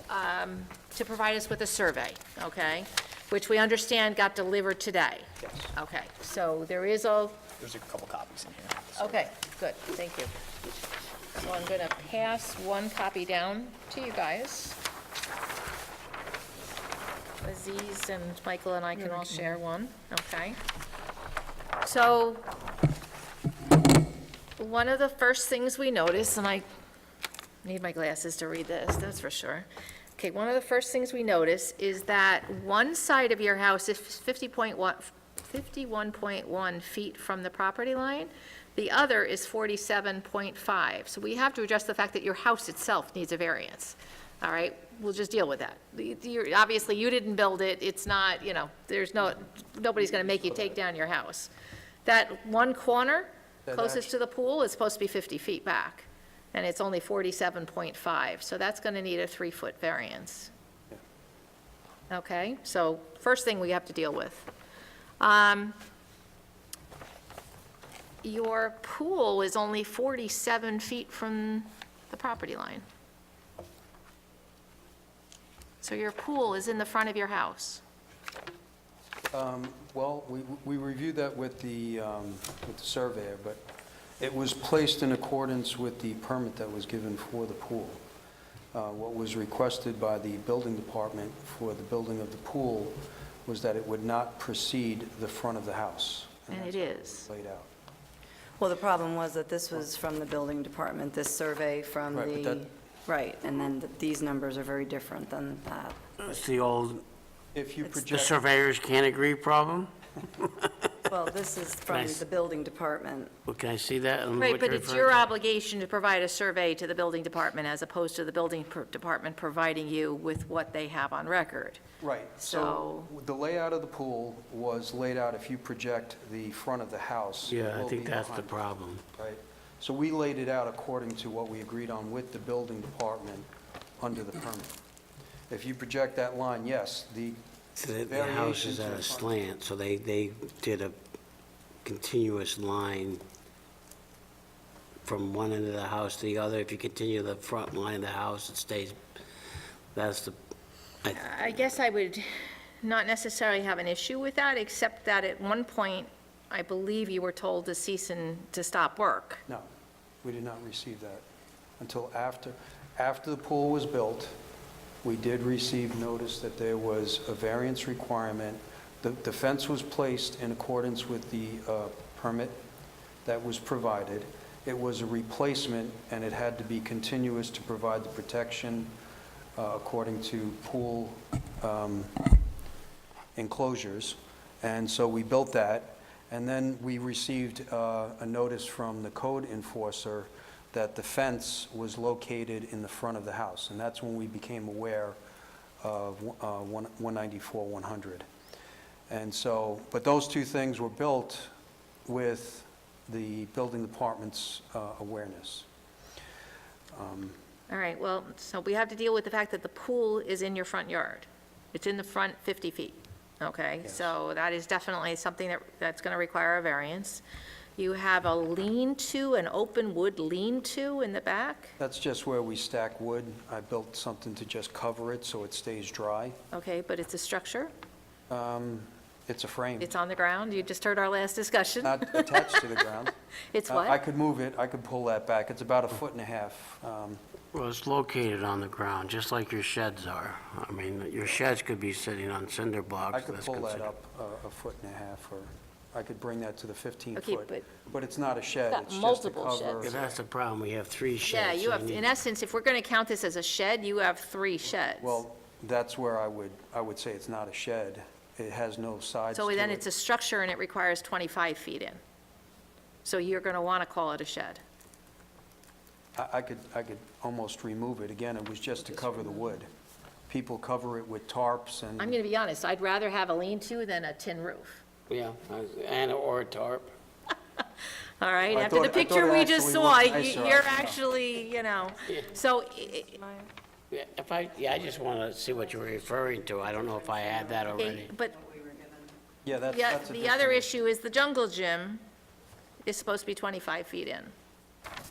to provide us with a survey, okay? Which we understand got delivered today. Yes. Okay, so there is a, There's a couple copies in here. okay, good, thank you. So I'm going to pass one copy down to you guys. Aziz and Michael and I can all share one, okay? So, one of the first things we notice, and I need my glasses to read this, that's for sure. Okay, one of the first things we notice is that one side of your house is 51.1 feet from the property line. The other is 47.5. So we have to address the fact that your house itself needs a variance. All right, we'll just deal with that. Obviously, you didn't build it, it's not, nobody's gonna make you take down your house. That one corner closest to the pool is supposed to be 50 feet back, and it's only 47.5, so that's gonna need a 3-foot variance. Okay, so first thing we have to deal with. Your pool is only 47 feet from the property line. So your pool is in the front of your house. Well, we reviewed that with the surveyor, but it was placed in accordance with the permit that was given for the pool. What was requested by the building department for the building of the pool was that it would not precede the front of the house. And it is. Laid out. Well, the problem was that this was from the building department, this survey from Right, but the, that- right, and then these numbers are very different than that. It's the old, If you It's the project, surveyors can't agree problem? Well, this is from Nice. the building department. Well, can I see that? and Right, what but you're it's referring your to? obligation to provide a survey to the building department as opposed to the building department providing you with what they have on record. right, so the layout of the pool was laid out if you project the front of the house. it Yeah, I will think be that's the behind. problem. Right. So we laid it out according to what we agreed on with the building department under the permit. If you project that line, yes, the So the house is variations at in a front- slant, so they did a continuous line from one end of the house to the other. If you continue the front line of the house, it stays, that's the, I guess I would not necessarily have an issue with that, except that at one point, I believe you were told to cease and to stop work. No, we did not receive that until after the pool was built. We did receive notice that there was a variance requirement. The fence was placed in accordance with the permit that was provided. It was a replacement, and it had to be continuous to provide the protection according to pool enclosures. And so we built that, and then we received a notice from the code enforcer that the fence was located in the front of the house, and that's when we became aware of 194-100. And so, but those two things were built with the building department's awareness. All right, well, so we have to deal with the fact that the pool is in your front yard. It's in the front 50 feet, okay? Yes. So that is definitely something that's going to require a variance. You have a lean-to, an open wood lean-to in the back, That's just where we stack wood. I built something to just cover it so it stays dry. okay, but it's a structure? It's a frame, It's on the ground? You just heard our last discussion? not attached to the ground. It's I what? could move it, I could pull that back. It's about 1.5 feet. well, it's located on the ground, just like your sheds are. I mean, your sheds could be sitting on cinder blocks. I could that's pull that considered- up 1.5 feet, or I could bring that to the 15 Okay, foot. but- But it's not a shed, Got it's just to multiple cover. Yeah, that's the problem, we have 3 sheds. Yeah, you so have, need- in essence, if we're going to count this as a shed, you have 3 sheds. Well, that's where I would say it's not a shed. It has no sides to So it. then it's a structure and it requires 25 feet in. So you're going to want to call it a shed. I could almost remove it. Again, it was just to cover the wood. People cover it with tarps and. I'm going to be honest, I'd rather have a lean-to than a tin roof. Yeah, and or a tarp. All right, I after thought- the I picture thought it we just actually saw, looked nicer. you're actually, so, Yeah, I just want to see what you're referring to. I don't know if I had that already. but Yeah, that's a the other different- issue is the jungle gym is supposed to be 25 feet in.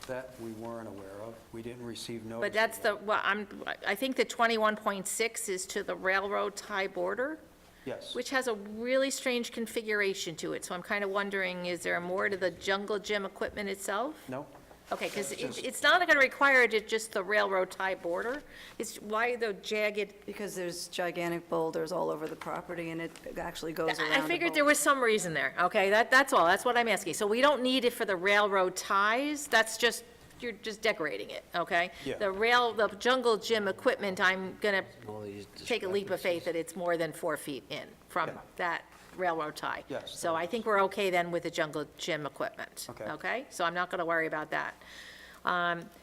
That we weren't aware of. We didn't receive notice. But of that's that. I think the 21.6 is to the railroad tie border, Yes. which has a really strange configuration to it. So I'm kind of wondering, is there more to the jungle gym equipment itself? No? Okay, because Just- it's not going to require it just the railroad tie border. It's why the jagged, Because there's gigantic boulders all over the property, and it actually goes around I the figured there boulder. was some reason there, okay? That's all, that's what I'm asking. So we don't need it for the railroad ties, that's just you're just decorating it, okay? Yeah. The jungle gym equipment, I'm gonna All these take a leap of faith that it's more than 4 feet in from Yeah. that railroad tie. Yes, So I think we're okay then with the jungle gym equipment. Okay. Okay? So I'm not gonna worry about that.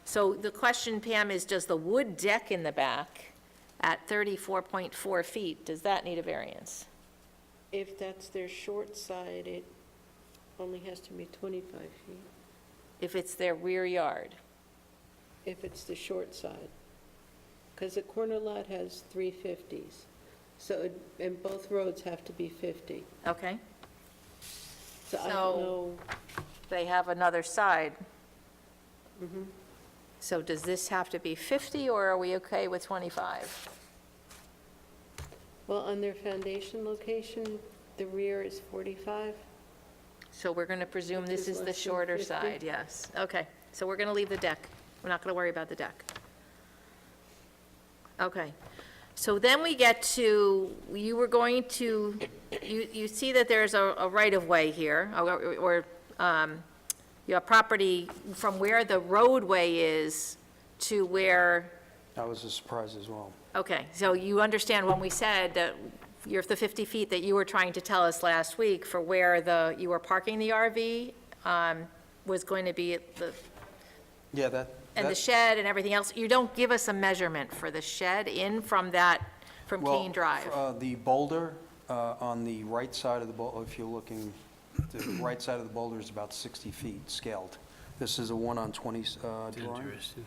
So the question, Pam, is does the wood deck in the back at 34.4 feet, does that need a variance? If that's their short side, it only has to be 25 feet, If it's their rear yard? if it's the short side. Because the corner lot has 350s, and both roads have to be 50. Okay? So I So- don't know, They have another side. So does this have to be 50, or are we okay with 25? well, on their foundation location, the rear is 45. So we're going to presume Which this is is the less than shorter 50. side, yes. Okay, so we're going to leave the deck. We're not going to worry about the deck. Okay, so then we get to, you were going to, you see that there's a right-of-way here, or your property from where the roadway is to where, That was a surprise as well. okay, so you understand when we said that you're the 50 feet that you were trying to tell us last week for where you were parking the RV was going to be the, Yeah, and the shed and everything else. You don't give us a measurement for the shed in from Keene Drive. The boulder on the right side of the boulder, if you're looking, the right side of the boulder is about 60 feet scaled. This is a 1/20 drawing. Interesting.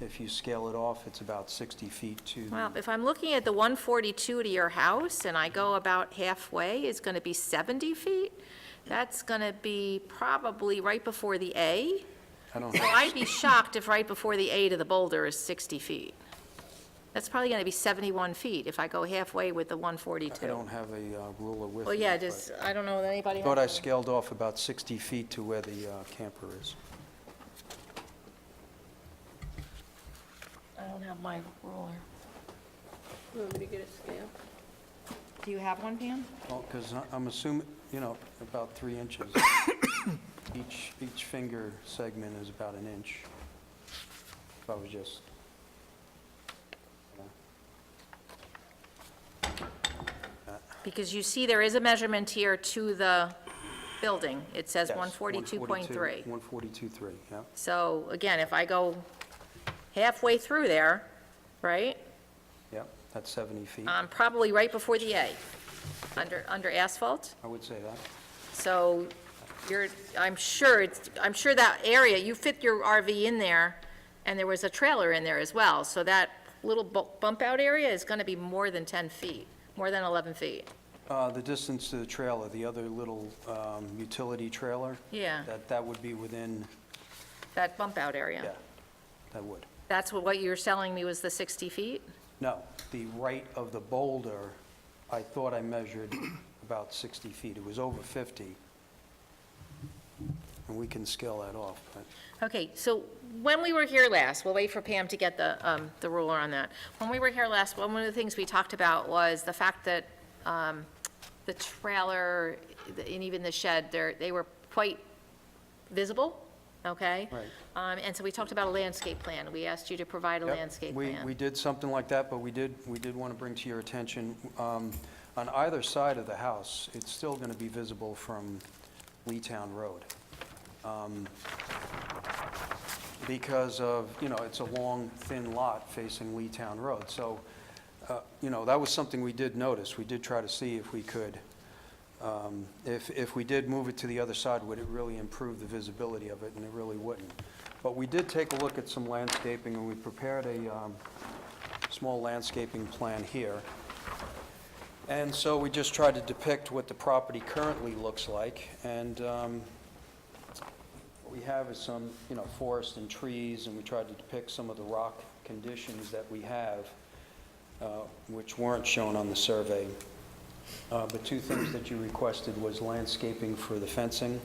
If you scale it off, it's about 60 feet to Well, the, if I'm looking at the 142 to your house and I go about halfway, it's going to be 70 feet. That's going to be probably right before the A. I don't So have, I'd be shocked if right before the A to the boulder is 60 feet. That's probably going to be 71 feet if I go halfway with the 142. I don't have a ruler with me. Well, yeah, but just, I don't know that anybody I thought I has. scaled off about 60 feet to where the camper is. I don't have my ruler. You want me to get a scale? Do you have one, Pam? Well, because I'm assuming, about 3 inches. Each finger segment is about an inch. If I was just, Because you see there is a measurement here to the building. It says yes, 142.3. 142.3, yeah. So again, if I go halfway through there, right, Yep, that's 70 feet. probably right before the A, under asphalt. I would say that. So I'm sure that area, you fit your RV in there, and there was a trailer in there as well. So that little bump out area is going to be more than 10 feet, more than 11 feet. The distance to the trailer, the other little utility trailer, Yeah, that would be within, that bump out area. yeah, that would. That's what you were telling me was the 60 feet? No, the right of the boulder, I thought I measured about 60 feet. It was over 50. And we can scale that off, but Okay, so when we were here last, we'll wait for Pam to get the ruler on that. When we were here last, one of the things we talked about was the fact that the trailer and even the shed, they were quite visible, okay? Right. And so we talked about a landscape plan. We asked you to provide a Yep, landscape we plan. did something like that, but we did want to bring to your attention, on either side of the house, it's still going to be visible from Leetown Road. Because of, it's a long, thin lot facing Leetown Road. So, that was something we did notice. We did try to see if we could, if we did move it to the other side, would it really improve the visibility of it? And it really wouldn't. But we did take a look at some landscaping, and we prepared a small landscaping plan here. And so we just tried to depict what the property currently looks like. And what we have is some, forest and trees, and we tried to depict some of the rock conditions that we have, which weren't shown on the survey. But 2 things that you requested was landscaping for the fencing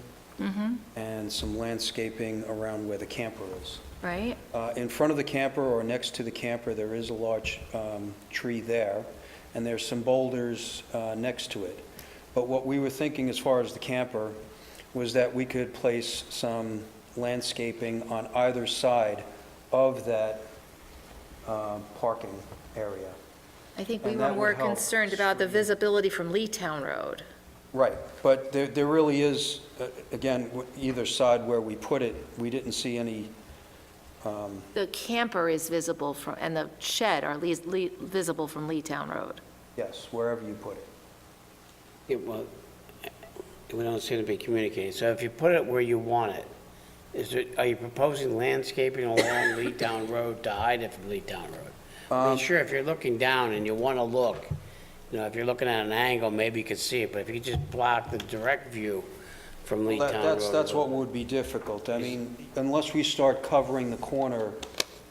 and some landscaping around where the camper is. Right? In front of the camper or next to the camper, there is a large tree there, and there's some boulders next to it. But what we were thinking as far as the camper was that we could place some landscaping on either side of that parking area. I think we And were that would more help concerned about the visibility from Leetown Road. Right, but there really is, again, either side where we put it, we didn't see any, The camper is visible from, and the shed are visible from Leetown Road. yes, wherever you put it. Yeah, well, we don't seem to be communicating. So if you put it where you want it, are you proposing landscaping along Leetown Road to hide it from Leetown Road? I mean, sure, if you're looking down and you want to look, if you're looking at an angle, maybe you could see it, but if you just block the direct view from Leetown Road. That's what would be difficult. I mean, unless we start covering the corner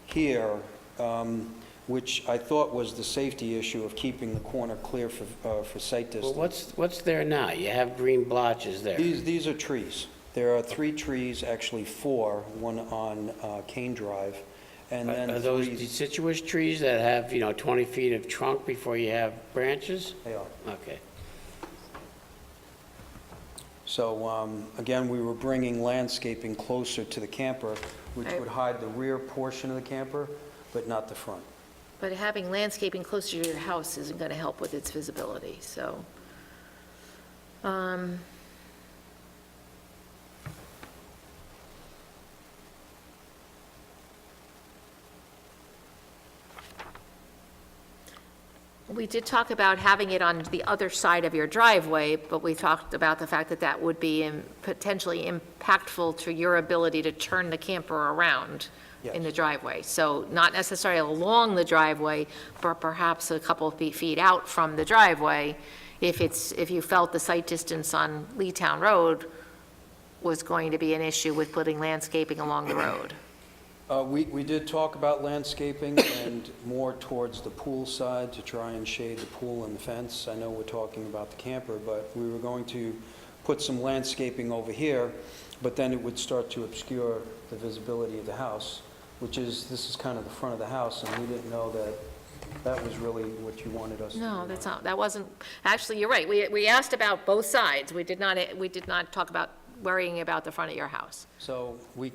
here, which I thought was the safety issue of keeping the corner clear for sight Well, distance. what's there now? You have green blotches there. These are trees. There are 3 trees, actually 4, one on Kane Drive, and then Are those 3. deciduous trees that have, 20 feet of trunk before you have branches? They are. Okay. So, again, we were bringing landscaping closer to the camper, which Right. would hide the rear portion of the camper, but not the front. But having landscaping closer to your house isn't going to help with its visibility, so. We did talk about having it on the other side of your driveway, but we talked about the fact that that would be potentially impactful to your ability to turn the camper around in the Yes. driveway. So not necessarily along the driveway, but perhaps a couple of feet out from the driveway, if you felt the sight distance on Leetown Road was going to be an issue with putting landscaping along the road. We did talk about landscaping and more towards the pool side to try and shade the pool and the fence. I know we're talking about the camper, but we were going to put some landscaping over here, but then it would start to obscure the visibility of the house, this is kind of the front of the house, and we didn't know that was really what you wanted us to do. No, that's not, that wasn't, actually, you're right. We asked about both sides. We did not talk about worrying about the front of your house. So we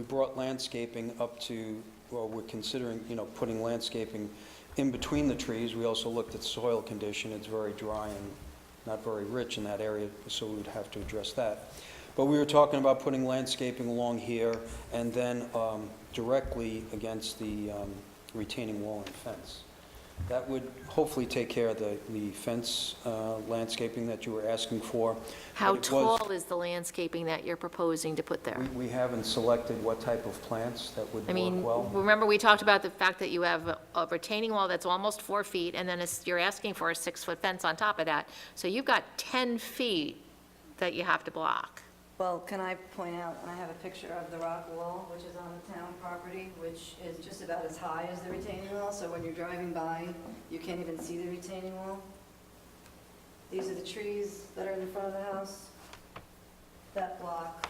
brought landscaping up to, well, we're considering, putting landscaping in between the trees. We also looked at soil condition. It's very dry and not very rich in that area, so we would have to address that. But we were talking about putting landscaping along here and then directly against the retaining wall and fence. That would hopefully take care of the fence landscaping that you were asking for. How But it was- tall is the landscaping that you're proposing to put there? We haven't selected what type of plants that would I mean, work well. remember, we talked about the fact that you have a retaining wall that's almost 4 feet, and then you're asking for a 6-foot fence on top of that. So you've got 10 feet that you have to block. Well, can I point out, and I have a picture of the rock wall, which is on the town property, which is just about as high as the retaining wall, so when you're driving by, you can't even see the retaining wall. These are the trees that are in the front of the house that block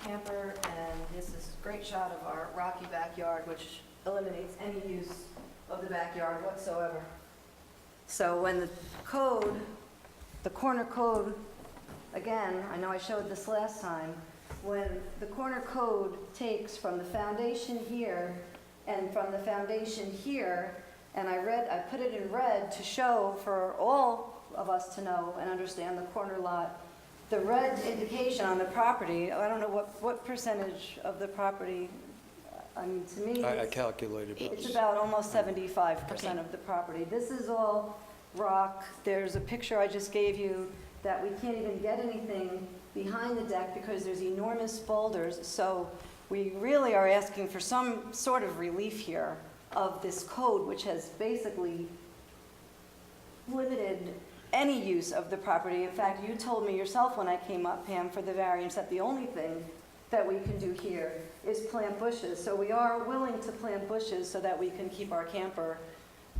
camper, and this is a great shot of our rocky backyard, which eliminates any use of the backyard whatsoever. So when the code, the corner code, again, I know I showed this last time, when the corner code takes from the foundation here and from the foundation here, and I put it in red to show for all of us to know and understand the corner lot. The red indication on the property, I don't know what percentage of the property, I mean, to me, I calculated it. it's about almost 75% of the property. This is all rock. There's a picture I just gave you that we can't even get anything behind the deck because there's enormous boulders. So we really are asking for some sort of relief here of this code, which has basically limited any use of the property. In fact, you told me yourself when I came up, Pam, for the variance, that the only thing that we can do here is plant bushes. So we are willing to plant bushes so that we can keep our camper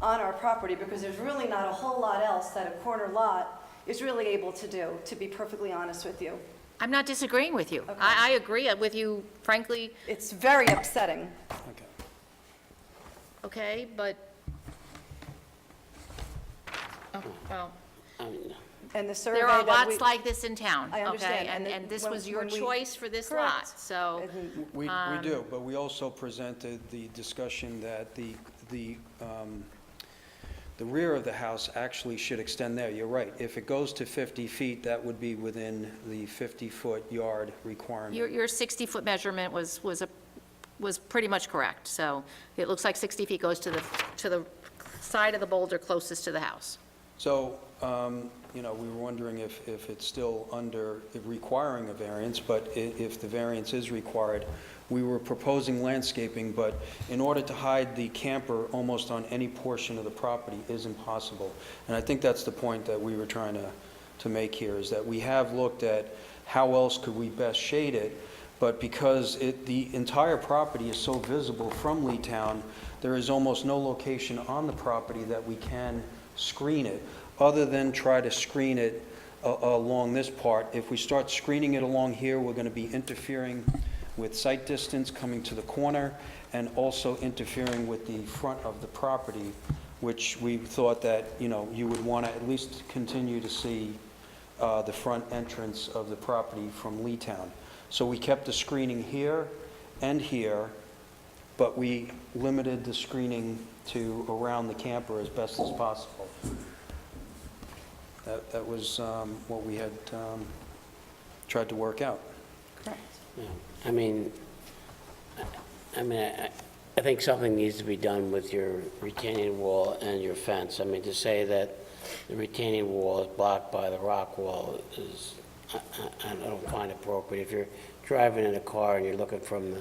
on our property, because there's really not a whole lot else that a corner lot is really able to do, to be perfectly honest with you. I'm not disagreeing with you. Okay. I agree with you, frankly, It's very upsetting. Okay. okay, but, oh, well, And the survey There are that we- lots like this in town, I understand, okay? and And this when- was your when we- choice for this Correct. lot, so, We do, but we also presented the discussion that the rear of the house actually should extend there. You're right. If it goes to 50 feet, that would be within the 50-foot yard requirement. your 60-foot measurement was pretty much correct. So it looks like 60 feet goes to the side of the boulder closest to the house. So, we were wondering if it's still requiring a variance, but if the variance is required, we were proposing landscaping, but in order to hide the camper almost on any portion of the property is impossible. And I think that's the point that we were trying to make here, is that we have looked at how else could we best shade it, but because the entire property is so visible from Leetown, there is almost no location on the property that we can screen it, other than try to screen it along this part. If we start screening it along here, we're going to be interfering with sight distance coming to the corner, and also interfering with the front of the property, which we thought that, you would want to at least continue to see the front entrance of the property from Leetown. So we kept the screening here and here, but we limited the screening to around the camper as best as possible. That was what we had tried to work out. Correct. Yeah. I mean, I think something needs to be done with your retaining wall and your fence. I mean, to say that the retaining wall is blocked by the rock wall is, I don't find appropriate. If you're driving in a car and you're looking from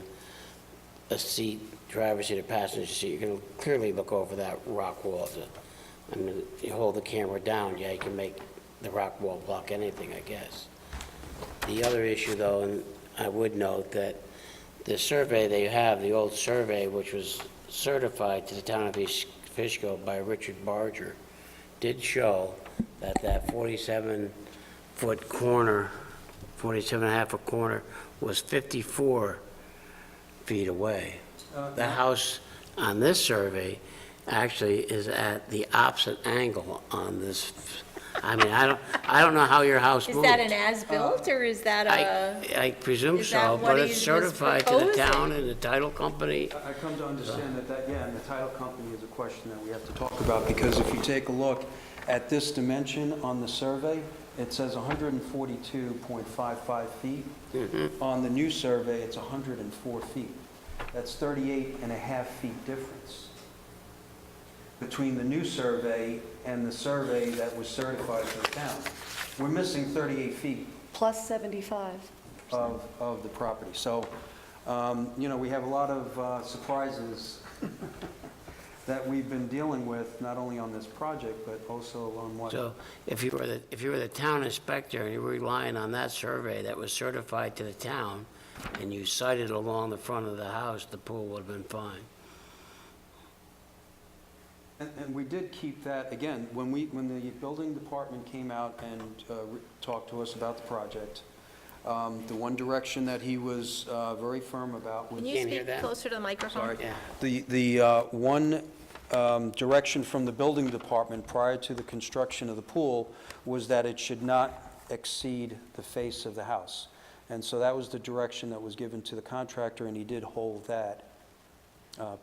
a seat, driver's seat or passenger seat, you can clearly look over that rock wall. You hold the camera down, yeah, you can make the rock wall block anything, I guess. The other issue, though, and I would note that the survey they have, the old survey, which was certified to the town of East Fishkill by Richard Barger, did show that 47-foot corner, 47.5-foot corner was 54 feet away. The house on this survey actually is at the opposite angle on this. I mean, I don't know how your house moved. Is that an as-built, or is that a? I presume Is that so, what but he it's was certified to the proposing? town and the title company. I come to understand that, and the title company is a question that we have to talk about, because if you take a look at this dimension on the survey, it says 142.55 feet. On the new survey, it's 104 feet. That's 38.5 feet difference between the new survey and the survey that was certified to the town. We're missing 38 feet Plus 75. of the property. So, we have a lot of surprises that we've been dealing with, not only on this project, but also on what... So if you were the town inspector and you were relying on that survey that was certified to the town, and you sited along the front of the house, the pool would have been fine. And we did keep that, again, when the building department came out and talked to us about the project, the one direction that he was very firm about was... Can you Can't hear speak that? closer to the microphone? Yeah. The one direction from the building department prior to the construction of the pool was that it should not exceed the face of the house. And so that was the direction that was given to the contractor, and he did hold that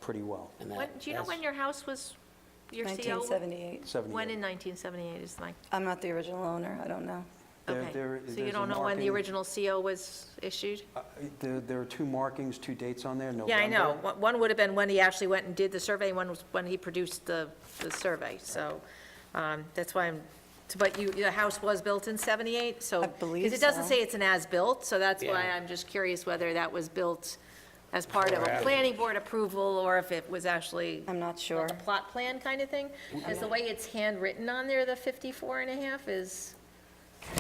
pretty well. And Do you know that's- when your house was, your CO? 1978. 78. When in 1978 is like, I'm not the original owner, I don't know. There- okay. there- So you there's a don't know when the marking. original CO was issued? There are two markings, two dates on there, November. Yeah, I know. One would have been when he actually went and did the survey, one was when he produced the survey. So that's why but the house was built in 78, so. I believe Because it doesn't so. say it's an as-built, so that's why Yeah. I'm just curious whether that was built as part of a planning board approval, or if it was actually I'm not sure. like a plot plan kind of thing. Because the way it's handwritten on there, the 54.5 is,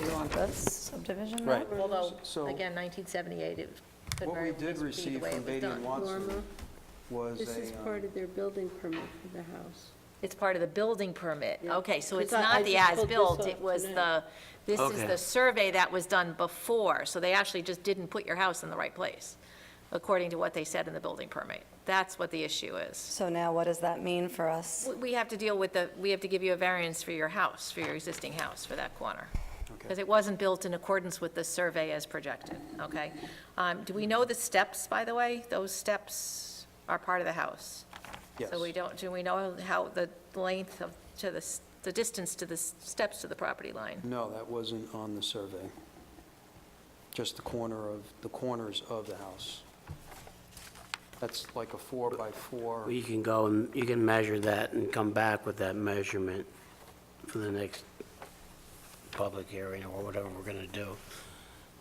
You want this subdivision Right. map? although, So- again, 1978, it could What very we did well be the receive way from it was Beatty and done. Watson Norma, was this is a... part of their building permit for the house. It's part of the building permit. Yeah. Okay, so it's 'Cause I not the just pulled this as-built, off it was tonight. this is Okay. the survey that was done before, so they actually just didn't put your house in the right place, according to what they said in the building permit. That's what the issue is. So now what does that mean for us? We have to deal with we have to give you a variance for your house, for your existing house, for that corner. because it wasn't built in accordance with the survey as projected, okay? Do we know the steps, by the way? Those steps are part of the house? Yes. So do we know how the length of, the distance to the steps to the property line? No, that wasn't on the survey. Just the corners of the house. That's like a 4x4. Well, you can go and you can measure that and come back with that measurement for the next public hearing or whatever we're going to do.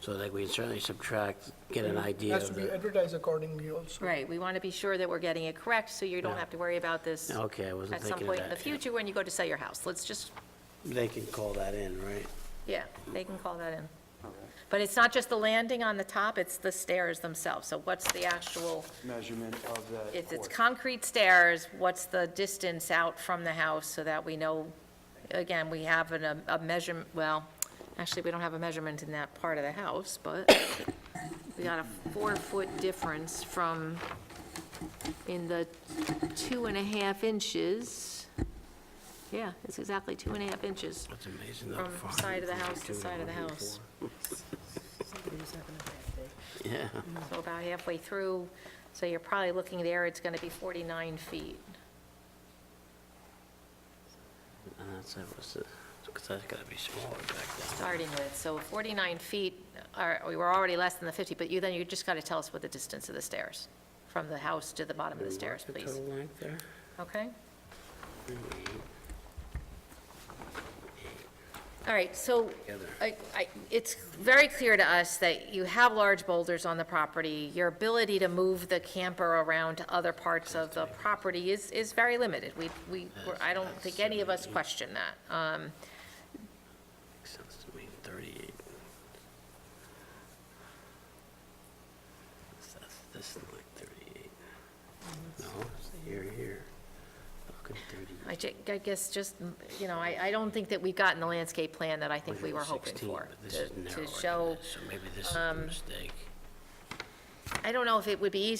So that we can certainly subtract, get an idea Has to of be the... advertised accordingly also. Right, we want to be sure that we're getting it correct, so you don't Yeah. have to worry about this Okay, I wasn't at some thinking of point in the that. yeah. future when you go to sell your house. Let's just, They can call that in, right? yeah, they can call that in. Okay. But it's not just the landing on the top, it's the stairs themselves. So what's the actual, Measurement of that if it's porch. concrete stairs, what's the distance out from the house so that we know, again, we have a measurement, well, actually, we don't have a measurement in that part of the house, but we got a 4-foot difference from, in the 2.5 inches. Yeah, it's exactly 2.5 inches That's amazing. though, from side of the house to 442 side of the house. 104. Yeah, So about halfway through, so you're probably looking there, it's going to be 49 feet. and because that's got to be smaller back then. Starting with, so 49 feet, we were already less than the 50, but you just got to tell us what the distance of the stairs, from the house to the bottom of the stairs, The please. total length there? Okay? All right, so Together. it's very clear to us that you have large boulders on the property. Your ability to move the camper around to other parts of the property is very limited. I don't think any of us question that. Makes sense to me, 38. This is like 38. No, it's here. Look at 30. I guess just, I don't think that we've gotten the landscape plan that I think we were hoping 16, for. but this is narrower To than show, this, So maybe this is a mistake. I don't know if it would be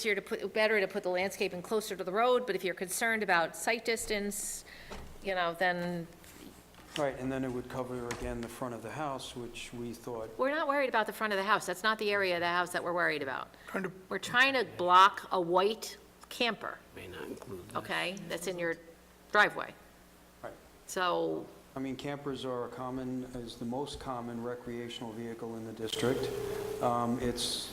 better to put the landscaping closer to the road, but if you're concerned about sight distance, then Right, and then it would cover again the front of the house, which we thought, we're not worried about the front of the house. That's not the area of the house that we're worried about. Trying to We're trying to block a white camper, May not include this. okay, that's in your driveway. Right. So, I mean, campers are is the most common recreational vehicle in the district. It's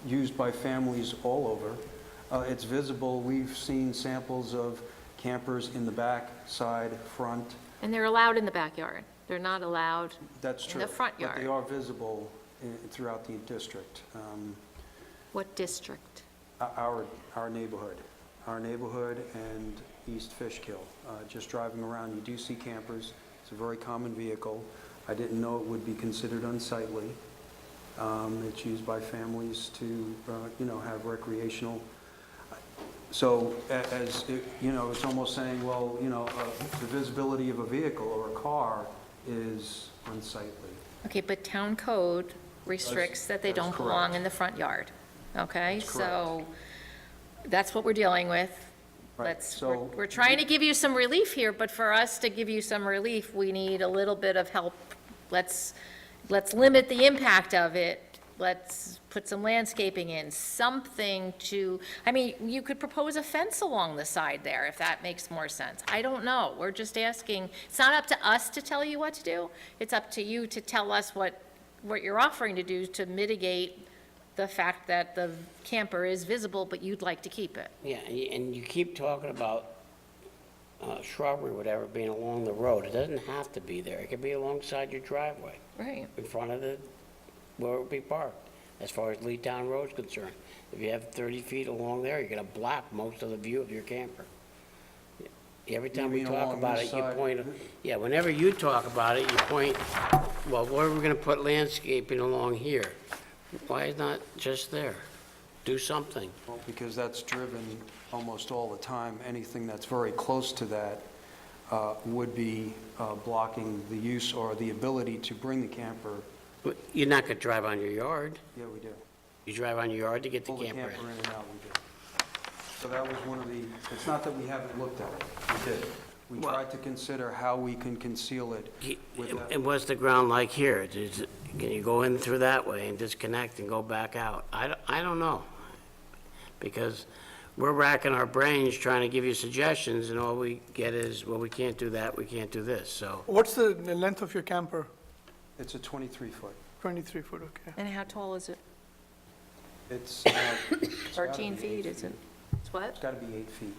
used by families all over. It's visible, we've seen samples of campers in the back, side, front. and they're allowed in the backyard. They're not allowed That's in true. the front But they yard. are visible throughout the district. What district? Our neighborhood and East Fishkill. Just driving around, you do see campers. It's a very common vehicle. I didn't know it would be considered unsightly. It's used by families to, have recreational. So it's almost saying, well, the visibility of a vehicle or a car is unsightly. Okay, but town code restricts that they That's don't belong correct. in the front yard, okay? That's So that's what we're dealing with. Right, so- We're trying to give you some relief here, but for us to give you some relief, we need a little bit of help. Let's limit the impact of it. Let's put some landscaping in, something to, you could propose a fence along the side there, if that makes more sense. I don't know. We're just asking, it's not up to us to tell you what to do. It's up to you to tell us what you're offering to do to mitigate the fact that the camper is visible, but you'd like to keep it. Yeah, and you keep talking about shrubbery, whatever, being along the road. It doesn't have to be there. It could be alongside your driveway, Right. in front of where it would be parked, as far as Lee Town Road's concerned. If you have 30 feet along there, you're gonna block most of the view of your camper. Every time we mean talk along about this it, you side? point, yeah, whenever you talk about it, you point, well, where are we gonna put landscaping along here? Why is not just there? Do something. Well, because that's driven almost all the time. Anything that's very close to that would be blocking the use or the ability to bring the camper. But you're not gonna drive on your yard. Yeah, we do. You drive on your yard to get the Pull the camper camper in. in and out, we do. So that was one of the, it's not that we haven't looked at it, we did. We tried to consider how we can conceal it without... And what's the ground like here? Can you go in through that way and disconnect and go back out? I don't know. Because we're racking our brains trying to give you suggestions, and all we get is, well, we can't do that, we can't do this, so. What's the length of your camper? It's a 23-foot. 23 foot, okay. And how tall is it? It's... 13 feet, is it? It's what? It's got to be 8 feet.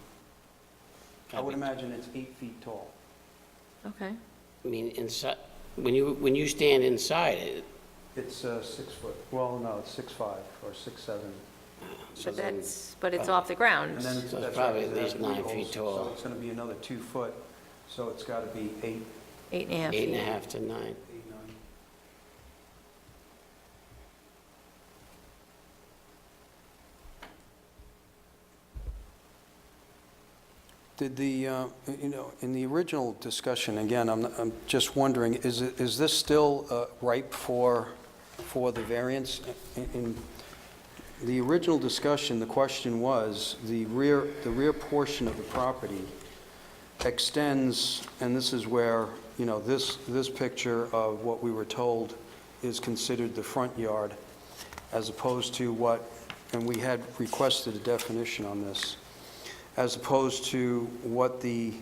I would imagine it's 8 feet tall. Okay. I mean, inside, when you stand inside it, It's 6 foot. Well, no, it's 6'5" or 6'7". But it's off the ground. And then it's So it's that's probably right, at it least has 9 wheels, feet tall. So it's going to be another 2 foot, so it's got to be 8, 8.5 8 and a feet. half to 9. 8, 9. Did the, in the original discussion, again, I'm just wondering, is this still ripe for the variance? In the original discussion, the question was, the rear portion of the property extends, and this is where, this picture of what we were told is considered the front yard, as opposed to what, and we had requested a definition on this, as opposed to what the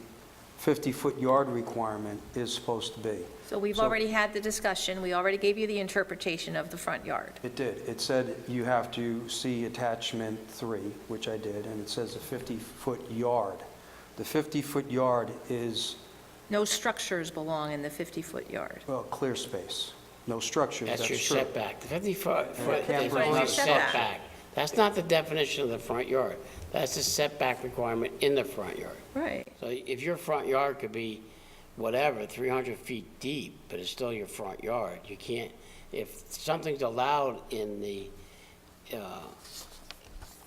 50-foot yard requirement is supposed to be. So we've already had the discussion, we already gave you the interpretation of the front yard. It did. It said you have to see attachment 3, which I did, and it says a 50-foot yard. The 50-foot yard is, No structures belong in the 50-foot yard. well, clear space. No structures, that's That's your true. setback. The 50-foot camper's is not only a a setback. setback. That's not the definition of the front yard. That's the setback requirement in the front yard. Right. So if your front yard could be whatever, 300 feet deep, but it's still your front yard, you can't, if something's allowed in the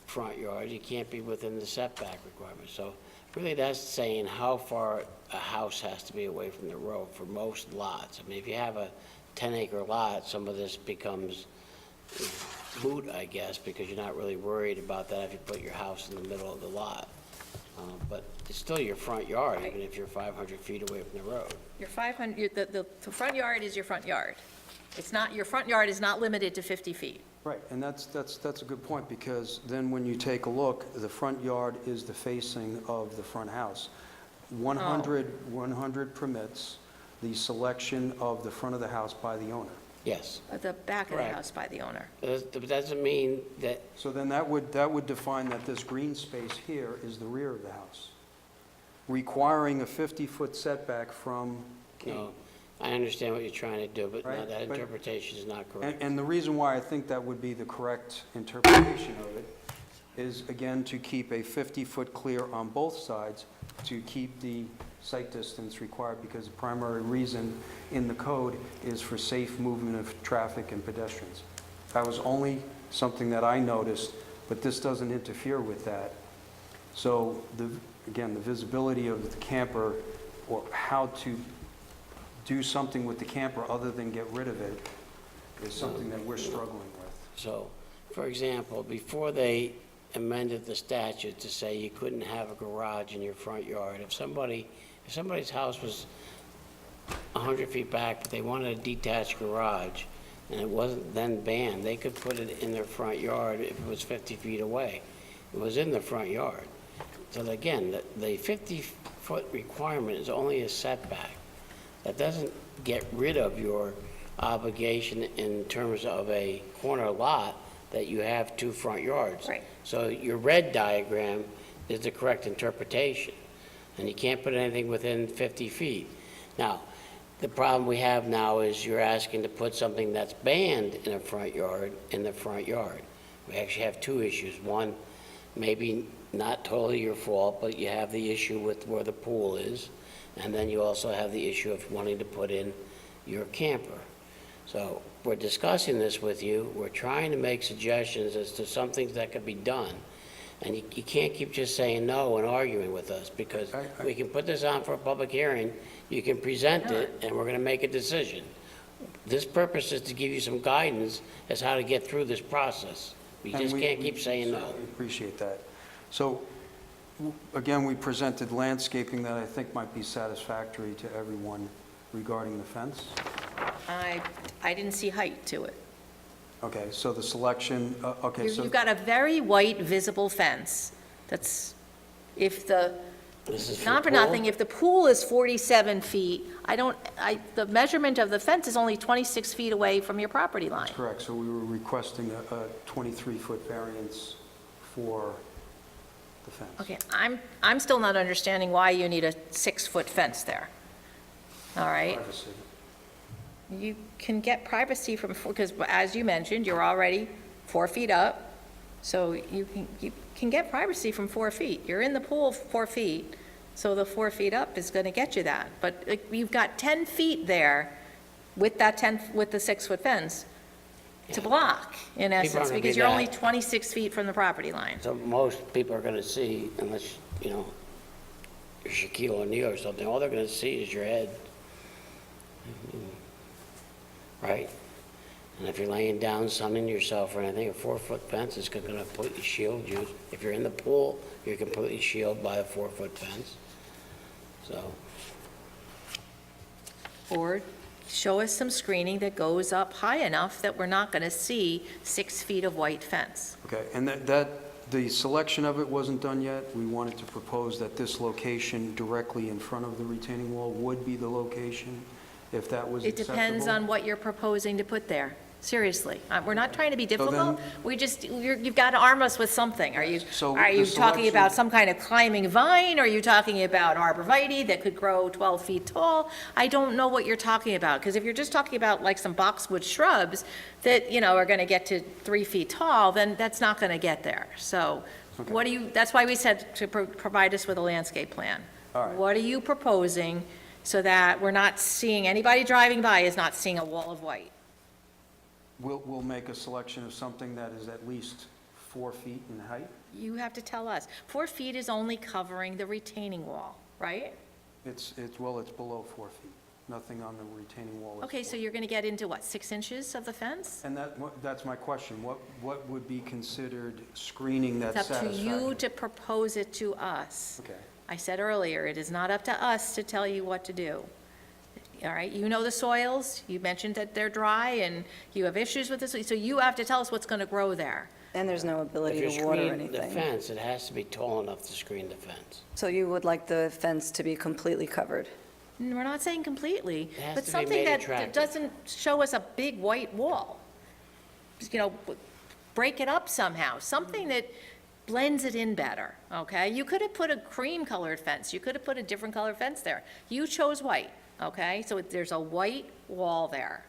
front yard, you can't be within the setback requirement. So really that's saying how far a house has to be away from the road for most lots. I mean, if you have a 10-acre lot, some of this becomes moot, I guess, because you're not really worried about that if you put your house in the middle of the lot. But it's still your front yard, even if you're 500 feet away from the road. Your 500, the front yard is your front yard. It's not, your front yard is not limited to 50 feet. Right, and that's a good point, because then when you take a look, the front yard is the facing of the front house. 100 permits the selection of the front of the house by the owner. Yes. At the back of the Correct. house by the owner. But that doesn't mean that, So then that would define that this green space here is the rear of the house, requiring a 50-foot setback from you know, I understand what you're trying to do, but no, Right, that but- interpretation is not correct. And the reason why I think that would be the correct interpretation of it is, again, to keep a 50-foot clear on both sides, to keep the sight distance required, because the primary reason in the code is for safe movement of traffic and pedestrians. That was only something that I noticed, but this doesn't interfere with that. So, again, the visibility of the camper, or how to do something with the camper other than get rid of it, is something that we're struggling with. So, for example, before they amended the statute to say you couldn't have a garage in your front yard, if somebody's house was 100 feet back, but they wanted a detached garage, and it wasn't then banned, they could put it in their front yard if it was 50 feet away. It was in the front yard. So again, the 50-foot requirement is only a setback. That doesn't get rid of your obligation in terms of a corner lot that you have 2 front yards. Right. So your red diagram is the correct interpretation, and you can't put anything within 50 feet. Now, the problem we have now is you're asking to put something that's banned in a front yard in the front yard. We actually have 2 issues. One, maybe not totally your fault, but you have the issue with where the pool is, and then you also have the issue of wanting to put in your camper. So we're discussing this with you. We're trying to make suggestions as to some things that could be done. And you can't keep just saying no and arguing with us, because we can put this on for a public hearing, you can present it, and we're going to make a decision. This purpose is to give you some guidance as how to get through this process. We And just can't we keep saying no. certainly appreciate that. So Again, we presented landscaping that I think might be satisfactory to everyone regarding the fence. I didn't see height to it. Okay, so the selection, okay, so... You've got a very white visible fence that's, if the, This is not for pool? nothing, if the pool is 47 feet, the measurement of the fence is only 26 feet away from your property line. Correct, so we were requesting a 23-foot variance for the fence. Okay, I'm still not understanding why you need a 6-foot fence there. All right? Privacy. You can get privacy from, because as you mentioned, you're already 4 feet up, so you can get privacy from 4 feet. You're in the pool 4 feet, so the 4 feet up is going to get you that. But you've got 10 feet there with that with the 6-foot fence to block, in essence, gonna be because you're only that. 26 feet from the property line. So most people are gonna see, unless, you're Shaquille O'Neal or something, all they're gonna see is your head. Right? And if you're laying down sunning yourself or anything, a 4-foot fence is gonna completely shield you. If you're in the pool, you're completely shielded by a 4-foot fence. So, Or show us some screening that goes up high enough that we're not going to see 6 feet of white fence. Okay, and the selection of it wasn't done yet. We wanted to propose that this location directly in front of the retaining wall would be the location, if that was It acceptable. depends on what you're proposing to put there. Seriously. We're not trying to be difficult. You've got to arm us with something. Are you So talking the selection- about some kind of climbing vine? Are you talking about arborvitae that could grow 12 feet tall? I don't know what you're talking about, because if you're just talking about like some boxwood shrubs that, are going to get to 3 feet tall, then that's not going to get there. So that's why we said to provide us with a landscape plan. All right. What are you proposing so that we're not seeing, anybody driving by is not seeing a wall of white? We'll make a selection of something that is at least 4 feet in height. You have to tell us. 4 feet is only covering the retaining wall, right? It's below 4 feet. Nothing on the retaining wall is... Okay, so 4 you're going to get into what, 6 inches of the fence? And that's my question. What would be considered screening that's It's up to satisfactory? you to propose it to us. Okay. I said earlier, it is not up to us to tell you what to do. All right, you know the soils, you mentioned that they're dry, and you have issues with this, so you have to tell us what's going to grow there. And there's no if ability you're to water screening the anything. fence, it has to be tall enough to screen the fence. So you would like the fence to be completely covered? We're not saying completely, It has but to be something made that attractive. doesn't show us a big white wall. Break it up somehow, something that blends it in better, okay? You could have put a cream-colored fence, you could have put a different colored fence there. You chose white, okay? So there's a white wall there.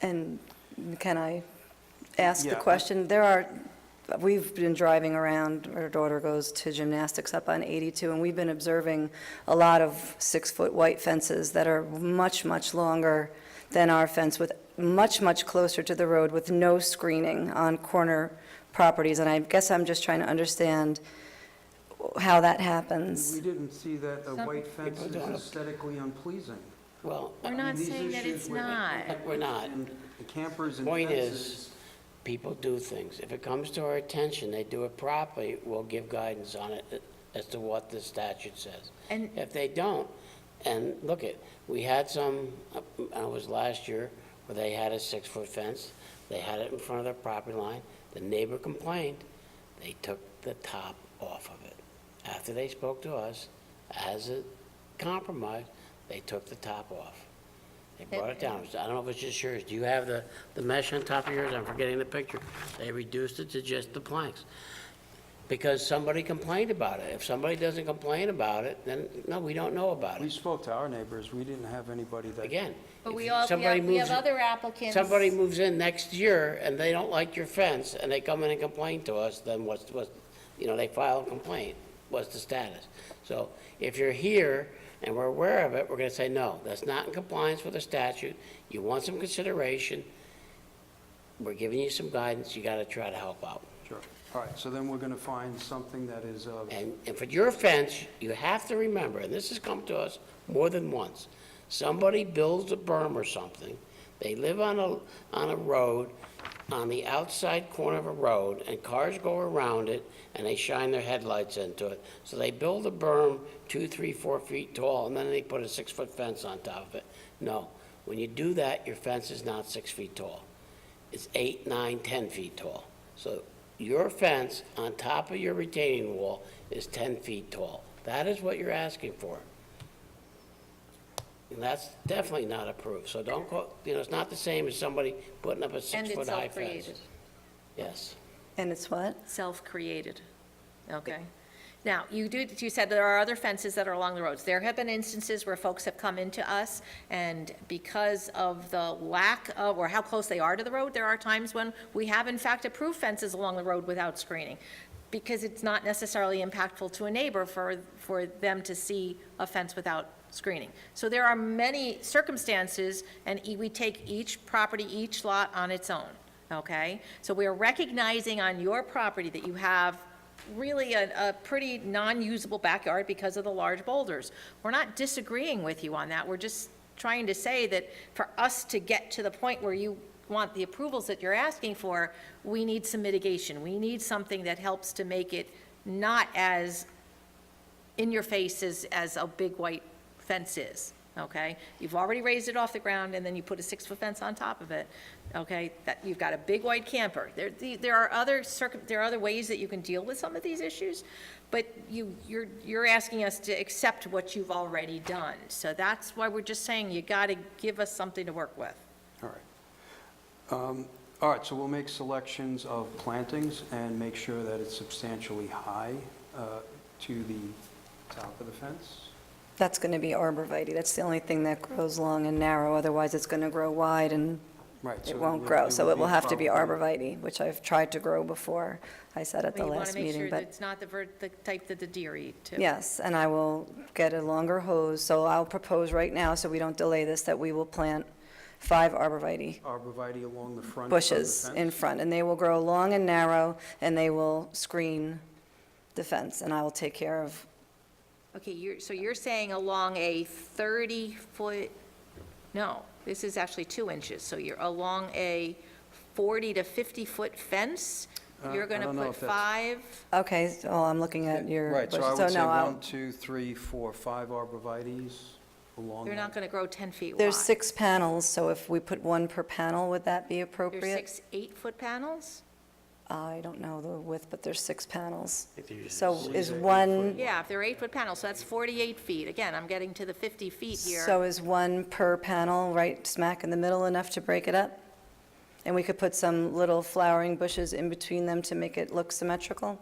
And can I ask the Yeah. question? We've been driving around, our daughter goes to gymnastics up on 82, and we've been observing a lot of 6-foot white fences that are much, much longer than our fence, with much, much closer to the road, with no screening on corner properties. And I guess I'm just trying to understand how that happens. We didn't see that a white fence is don't. aesthetically unpleasing. Well, We're not These saying that issues it's with- not. we're not. And the campers and Point fences... is, people do things. If it comes to our attention, they do it properly, we'll give guidance on it as to what the statute says. And- If they don't, and look we had some, it was last year, where they had a 6-foot fence, they had it in front of their property line, the neighbor complained, they took the top off of it. After they spoke to us, as a compromise, they took the top off. They brought it down. I don't know if it's just yours. Do you have the mesh on top of yours? I'm forgetting the picture. They reduced it to just the planks. Because somebody complained about it. If somebody doesn't complain about it, then, no, we don't know about We it. spoke to our neighbors. We didn't have anybody that... Again. But if we have somebody moves- other applicants. Somebody moves in next year and they don't like your fence and they come in and complain to us, then they file a complaint. What's the status? So if you're here and we're aware of it, we're gonna say, no, that's not in compliance with the statute. You want some consideration. We're giving you some guidance. You gotta try to help out. Sure. All right, so then we're going to find something that is of... And for your fence, you have to remember, and this has come to us more than once, somebody builds a berm or something, they live on a road, on the outside corner of a road, and cars go around it, and they shine their headlights into it. So they build a berm 2, 3, 4 feet tall, and then they put a 6-foot fence on top of it. No, when you do that, your fence is not 6 feet tall. It's 8, 9, 10 feet tall. So your fence on top of your retaining wall is 10 feet tall. That is what you're asking for. And that's definitely not approved. So don't go, it's not the same as somebody putting up a And it's 6-foot high fence. self-created. Yes. And it's what? Self-created, okay? Now, you said there are other fences that are along the roads. There have been instances where folks have come into us, and because of the lack of, or how close they are to the road, there are times when we have in fact approved fences along the road without screening, because it's not necessarily impactful to a neighbor for them to see a fence without screening. So there are many circumstances, and we take each property, each lot on its own, okay? So we are recognizing on your property that you have really a pretty non-usable backyard because of the large boulders. We're not disagreeing with you on that. We're just trying to say that for us to get to the point where you want the approvals that you're asking for, we need some mitigation. We need something that helps to make it not as in your face as a big white fence is, okay? You've already raised it off the ground, and then you put a 6-foot fence on top of it, okay? That, you've got a big white camper. There are other ways that you can deal with some of these issues, but you're asking us to accept what you've already done. So that's why we're just saying you got to give us something to work with. All right. All right, so we'll make selections of plantings and make sure that it's substantially high to the top of the fence. That's going to be arborvitae. That's the only thing that grows long and narrow. Otherwise, it's going to grow wide and Right. so it won't would- grow. So would it will be have to be probably- arborvitae, which I've tried to grow before, I said at the But you want last to make meeting. sure that But it's not the type that the deer eat, too. yes, and I will get a longer hose. So I'll propose right now, so we don't delay this, that we will plant 5 arborvitae Arborvitae along the front of the bushes fence? in front. And they will grow long and narrow, and they will screen the fence. And I will take care of, Okay, so you're saying along a 30-foot, no, this is actually 2 inches, so you're along a 40 to 50-foot fence, you're going I to don't know put if that's- 5? okay, so I'm looking at your. Right, so I bushes. would say no, I'll- 1, 2, 3, 4, 5 arborvitaes along They're not that. going to grow 10 feet wide. There's 6 panels, so if we put 1 per panel, would that be There's appropriate? 6 8-foot panels? I don't know the width, but there's 6 panels. think they're usually So six is or 8 one, Yeah, if they're 8-foot panels, so that's 48 feet. Again, I'm getting to the 50 feet here. so is 1 per panel right smack in the middle enough to break it up? And we could put some little flowering bushes in between them to make it look symmetrical?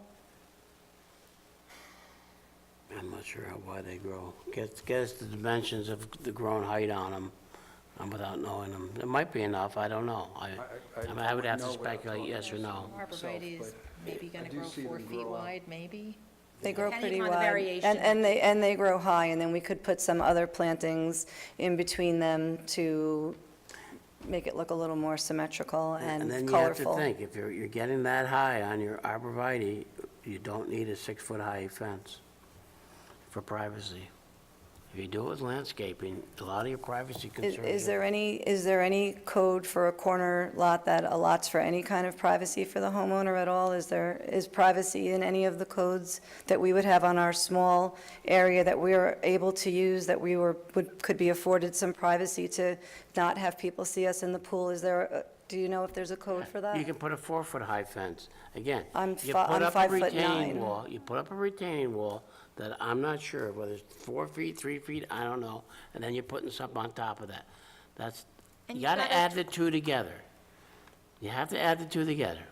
I'm not sure how wide they grow. Get us the dimensions of the grown height on them, without knowing them. It might be enough, I don't know. I mean, I would have to know without speculate, talking yes or no. Arborvitae is maybe going I to do grow see 4 them feet grow up. wide, maybe? They grow Depending pretty on the wide. variation. And they grow high, and then we could put some other plantings in between them to make it look a little more symmetrical And and then you have to colorful. think, if you're getting that high on your arborvitae, you don't need a 6-foot high fence for privacy. If you do it with landscaping, a lot of your privacy concerns. Is there any code for a corner lot that allots for any kind of privacy for the homeowner at all? Is privacy in any of the codes that we would have on our small area that we are able to use, that we could be afforded some privacy to not have people see us in the pool? Do you know if there's a code for that? You can put a 4-foot high fence. Again, I'm you fi- put I'm up a 5'9". retaining wall, you put up a retaining wall that I'm not sure whether it's 4 feet, 3 feet, I don't know, and then you're putting something on top of that. And You you've gotta gotta- add the two together. You have to add the two together.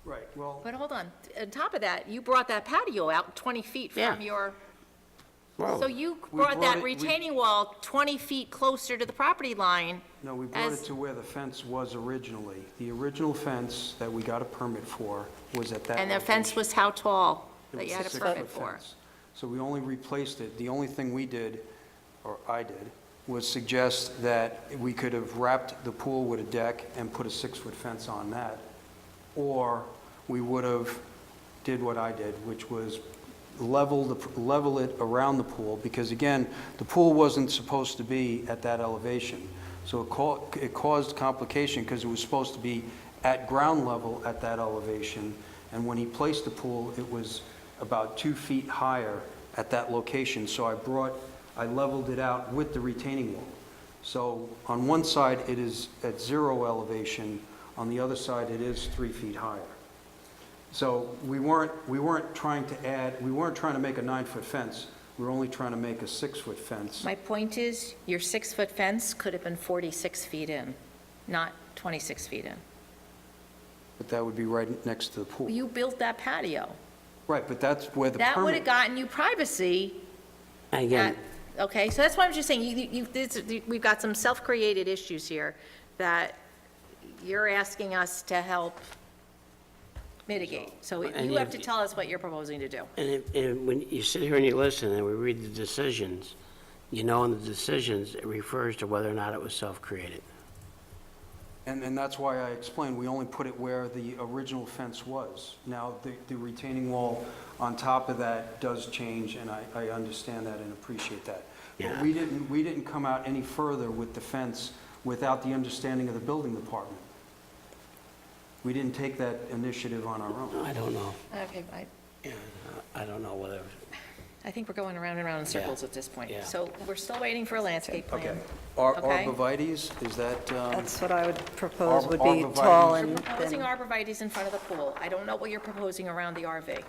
Right, well, But hold on, on top of that, you brought that patio out 20 feet Yeah. from your, Whoa. so you We brought brought that it- we- retaining wall 20 feet closer to the property line. no, we brought it As- to where the fence was originally. The original fence that we got a permit for was at that And the fence location. was how tall It that was you had a 6-foot permit for? fence. So we only replaced it. The only thing we did, or I did, was suggest that we could have wrapped the pool with a deck and put a 6-foot fence on that. Or we would have did what I did, which was level it around the pool, because again, the pool wasn't supposed to be at that elevation. So it caused complication because it was supposed to be at ground level at that elevation, and when he placed the pool, it was about 2 feet higher at that location. So I leveled it out with the retaining wall. So on one side, it is at 0 elevation, on the other side, it is 3 feet higher. So we weren't trying to make a 9-foot fence, we were only trying to make a 6-foot fence. My point is, your 6-foot fence could have been 46 feet in, not 26 feet in. But that would be right next to the pool. You built that patio. Right, but that's where the That would have permit, gotten you privacy. Again, Okay, so that's why I'm just saying, we've got some self-created issues here that you're asking us to help mitigate. So And you have if- to tell us what you're proposing to do. and when you sit here and you listen and we read the decisions, you know in the decisions, it refers to whether or not it was self-created. and that's why I explained, we only put it where the original fence was. Now, the retaining wall on top of that does change, and I understand that and appreciate that. But Yeah. we didn't come out any further with the fence without the understanding of the building department. We didn't take that initiative on our own. I don't know. Okay, Yeah, I don't know whether, I think we're going around and around in circles at this point. Yeah. So we're still waiting for a landscape plan. Okay. Arborvitae's, is that, That's what I would propose would be Arborvitae's. tall You're and proposing thin. arborvitae's in front of the pool. I don't know what you're proposing around the RV.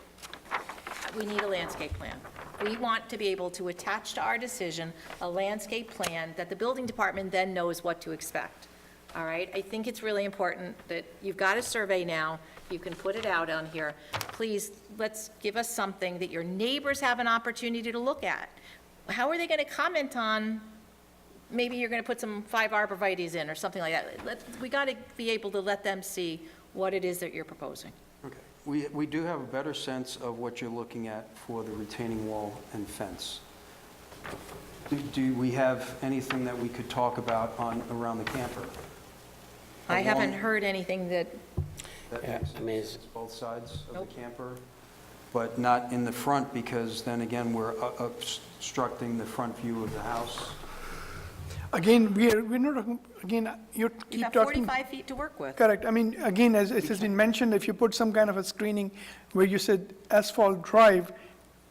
We need a landscape plan. We want to be able to attach to our decision a landscape plan that the building department then knows what to expect. All right? I think it's really important that you've got a survey now, you can put it out on here. Please, let's give us something that your neighbors have an opportunity to look at. How are they going to comment on, maybe you're going to put some 5 arborvitae's in or something like that? We got to be able to let them see what it is that you're proposing. okay. We do have a better sense of what you're looking at for the retaining wall and fence. Do we have anything that we could talk about around the camper? I haven't Along- heard anything that, That Yeah, makes I mean, sense. It's both sides of Nope. the camper, but not in the front, because then again, we're obstructing the front view of the house. Again, we're not, talking- again, you you've keep got talking. 45 feet to work with. Correct. I mean, again, as it has been mentioned, if you put some kind of a screening where you said asphalt drive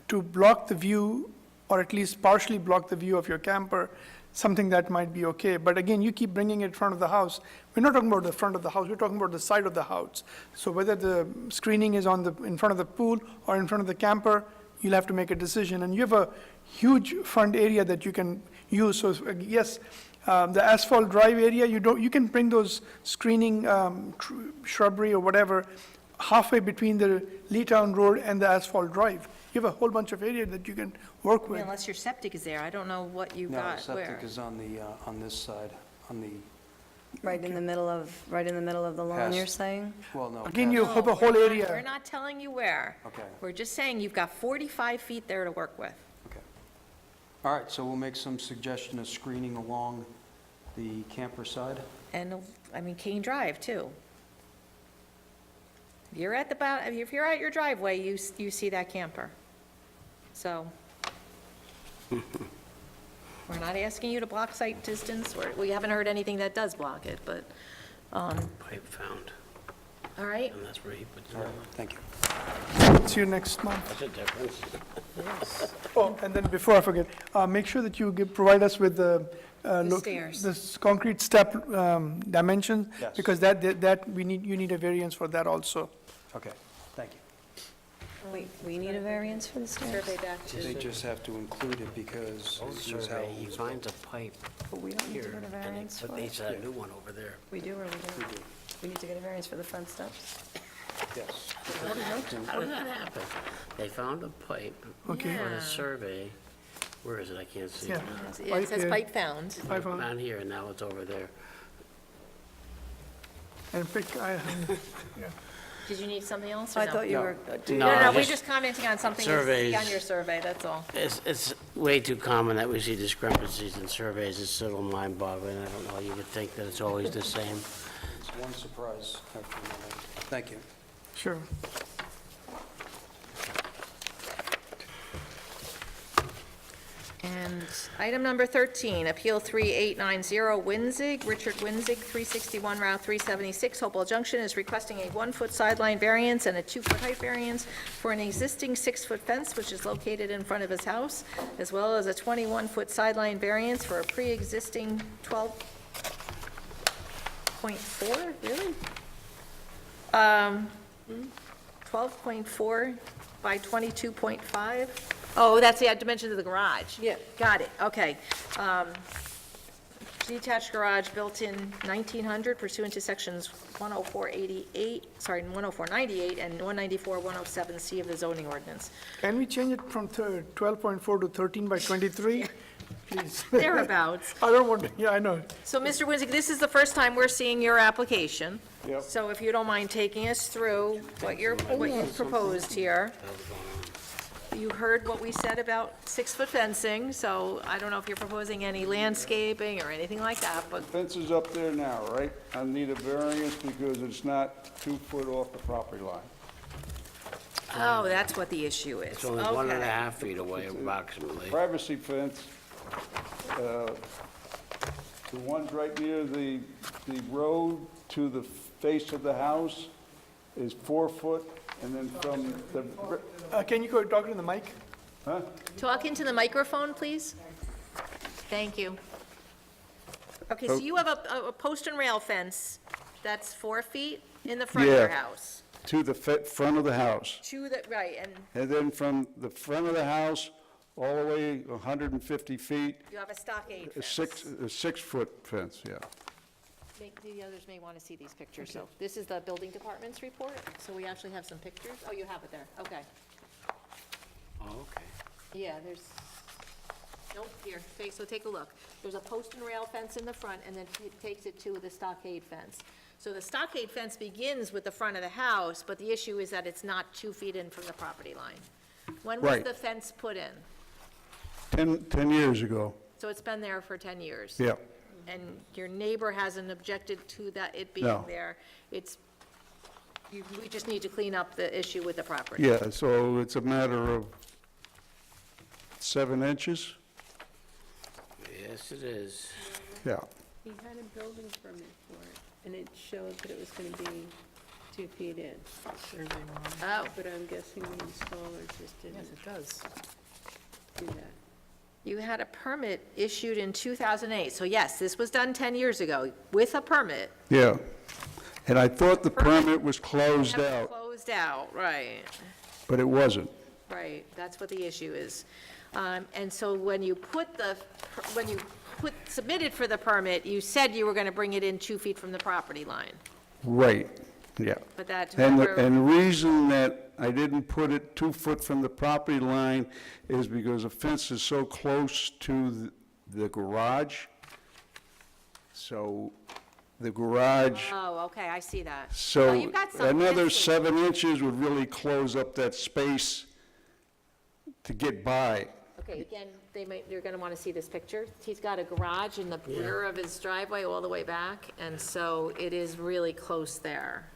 to block the view, or at least partially block the view of your camper, something that might be okay. But again, you keep bringing it in front of the house. We're not talking about the front of the house, we're talking about the side of the house. So whether the screening is in front of the pool or in front of the camper, you'll have to make a decision. And you have a huge front area that you can use. So yes, the asphalt drive area, you can bring those screening shrubbery or whatever halfway between the Leetown Road and the asphalt drive. You have a whole bunch of area that you can work with. Unless your septic is there, I don't know what you No, got septic where. is on this side, on the, Right in the middle of the lawn, Past. you're saying? well, no. Again, past- you have a whole We're area. not telling you where. Okay. We're just saying you've got 45 feet there to work with. Okay. All right, so we'll make some suggestion of screening along the camper side. And, I mean, Kane Drive, too. If you're at your driveway, you see that camper. So, we're not asking you to block site distance, we haven't heard anything that does block it, but, Pipe found, all right? and that's where he puts it All right, on. thank you. See you next month. That's a difference. Oh, and then before I forget, make sure that you provide us with the. stairs. The concrete step dimensions. Yes. Because you need a variance for that also. Okay, thank you. Wait, we need a variance for the stairs? Survey back to. They just have to include it because Old it was how survey, it he was finds a pipe But we don't need here, to get a and variance but for they it? said a new one over there. We do or we don't? We need to get a variance for the front steps? Yes. How did that happen? They found a pipe Okay. on Yeah. a survey, where is it, I can't see it Yeah. now. It says here. pipe found. Down here, and now it's over there. And pick, Did you need something else, or I no? thought you No. were, No, we're just- just commenting on something you see Surveys. on your survey, that's all. It's way too common that we see discrepancies in surveys, it's a little mind-boggling, I don't know, you would think that it's always the same. It's one surprise after another. Thank you. sure. And item number 13, Appeal 3890 Winzig, Richard Winzig, 361 Route 376, Hopewell Junction, is requesting a 1-foot sideline variance and a 2-foot height variance for an existing 6-foot fence which is located in front of his house, as well as a 21-foot sideline variance for a pre-existing 12.4, really? 12.4 by 22.5? Oh, that's the dimensions of the garage. Yeah. Got it, okay. Detached garage built in 1900 pursuant to sections 10498 and 194-107C of the zoning ordinance. Can we change it from 12.4 to 13 by 23? Please. Thereabouts. I don't want to, yeah, I know. So, Mr. Winzig, this is the first time we're seeing your application. Yep. So if you don't mind taking us through what you proposed here. You heard what we said about 6-foot fencing, so I don't know if you're proposing any landscaping or anything like that, but, Fence is up there now, right? I need a variance because it's not 2 foot off the property line. oh, that's what the issue is. It's only 1.5 feet away approximately. Privacy fence, the ones right near the road to the face of the house is 4 foot, and then from the, Can you go talk to the mic? huh? Talk into the microphone, please. Thank you. Okay, so you have a post and rail fence that's 4 feet in the front of your Yeah. house? To the front of the house. To the, right, and And then from the front of the house, all the way 150 feet, you have a stockade a fence. 6-foot fence, yeah. The others may want to see these pictures, so this is the building department's report, so we actually have some pictures. Oh, you have it there, okay. Oh, okay. Yeah, there's, nope, here, so take a look. There's a post and rail fence in the front, and then it takes it to the stockade fence. So the stockade fence begins with the front of the house, but the issue is that it's not 2 feet in from the property line. When was Right. the fence put in? 10 years ago, So it's been there for 10 years? yeah. And your neighbor hasn't objected to that, it being No. there? It's, we just need to clean up the issue with the property? Yeah, so it's a matter of 7 inches, Yes, it is. yeah. He had a building permit for it, and it showed that it was going to be 2 feet in. Oh, But I'm guessing the installer just Yes, didn't it does. do that. you had a permit issued in 2008, so yes, this was done 10 years ago with a permit. Yeah. And I thought the permit was closed Never out, Closed out, right, but it wasn't. right, that's what the issue is. And so when you submitted for the permit, you said you were going to bring it in 2 feet from the property line, Right, yeah. but that And never... the reason that I didn't put it 2 foot from the property line is because the fence is so close to the garage. So the garage, Oh, okay, I see that. Well, so you've got some another landscape- 7 inches would really close up that space to get by. Okay, again, they're gonna wanna see this picture. He's got a garage in the rear of his driveway all the way back, and so it is really close there.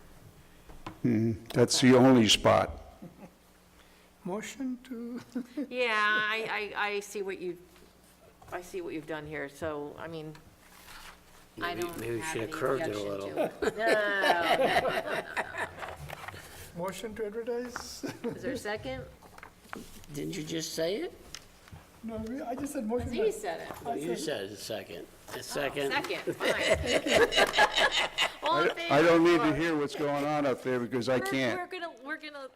That's the only spot. Motion to, Yeah, I see what you've done here, so, I mean, I Maybe- don't maybe we have should any have curved it a objection little. to it. No. motion to advertise? Is there a second? Didn't you just say it? No, I just said motion. He said it. You said a second. A second? Second, fine. All in favor? I don't need to hear what's going on up there because I can't. We're gonna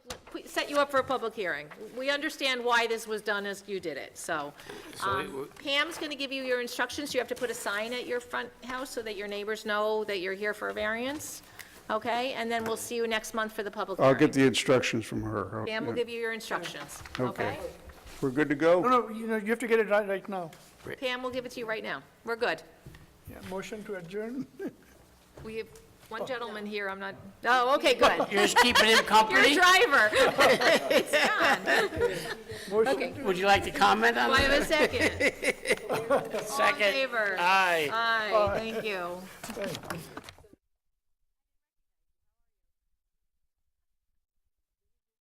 set you up for a public hearing. We understand why this was done as you did it, so. Pam's gonna give you your instructions. You have to put a sign at your front house so that your neighbors know that you're here for a variance, okay? And then we'll see you next month for the public I'll hearing. get the instructions from her. Pam will give you your instructions, Okay. okay? We're good to go? No, you have to get it right now. Pam will give it to you right now. We're good. Yeah, motion to adjourn? We have one gentleman here, I'm not, oh, okay, good. You're just keeping him Your company? driver. It's done. Motion, Would you like to comment on Do I have a that? second? All in Second. favor? Aye. Aye, thank you.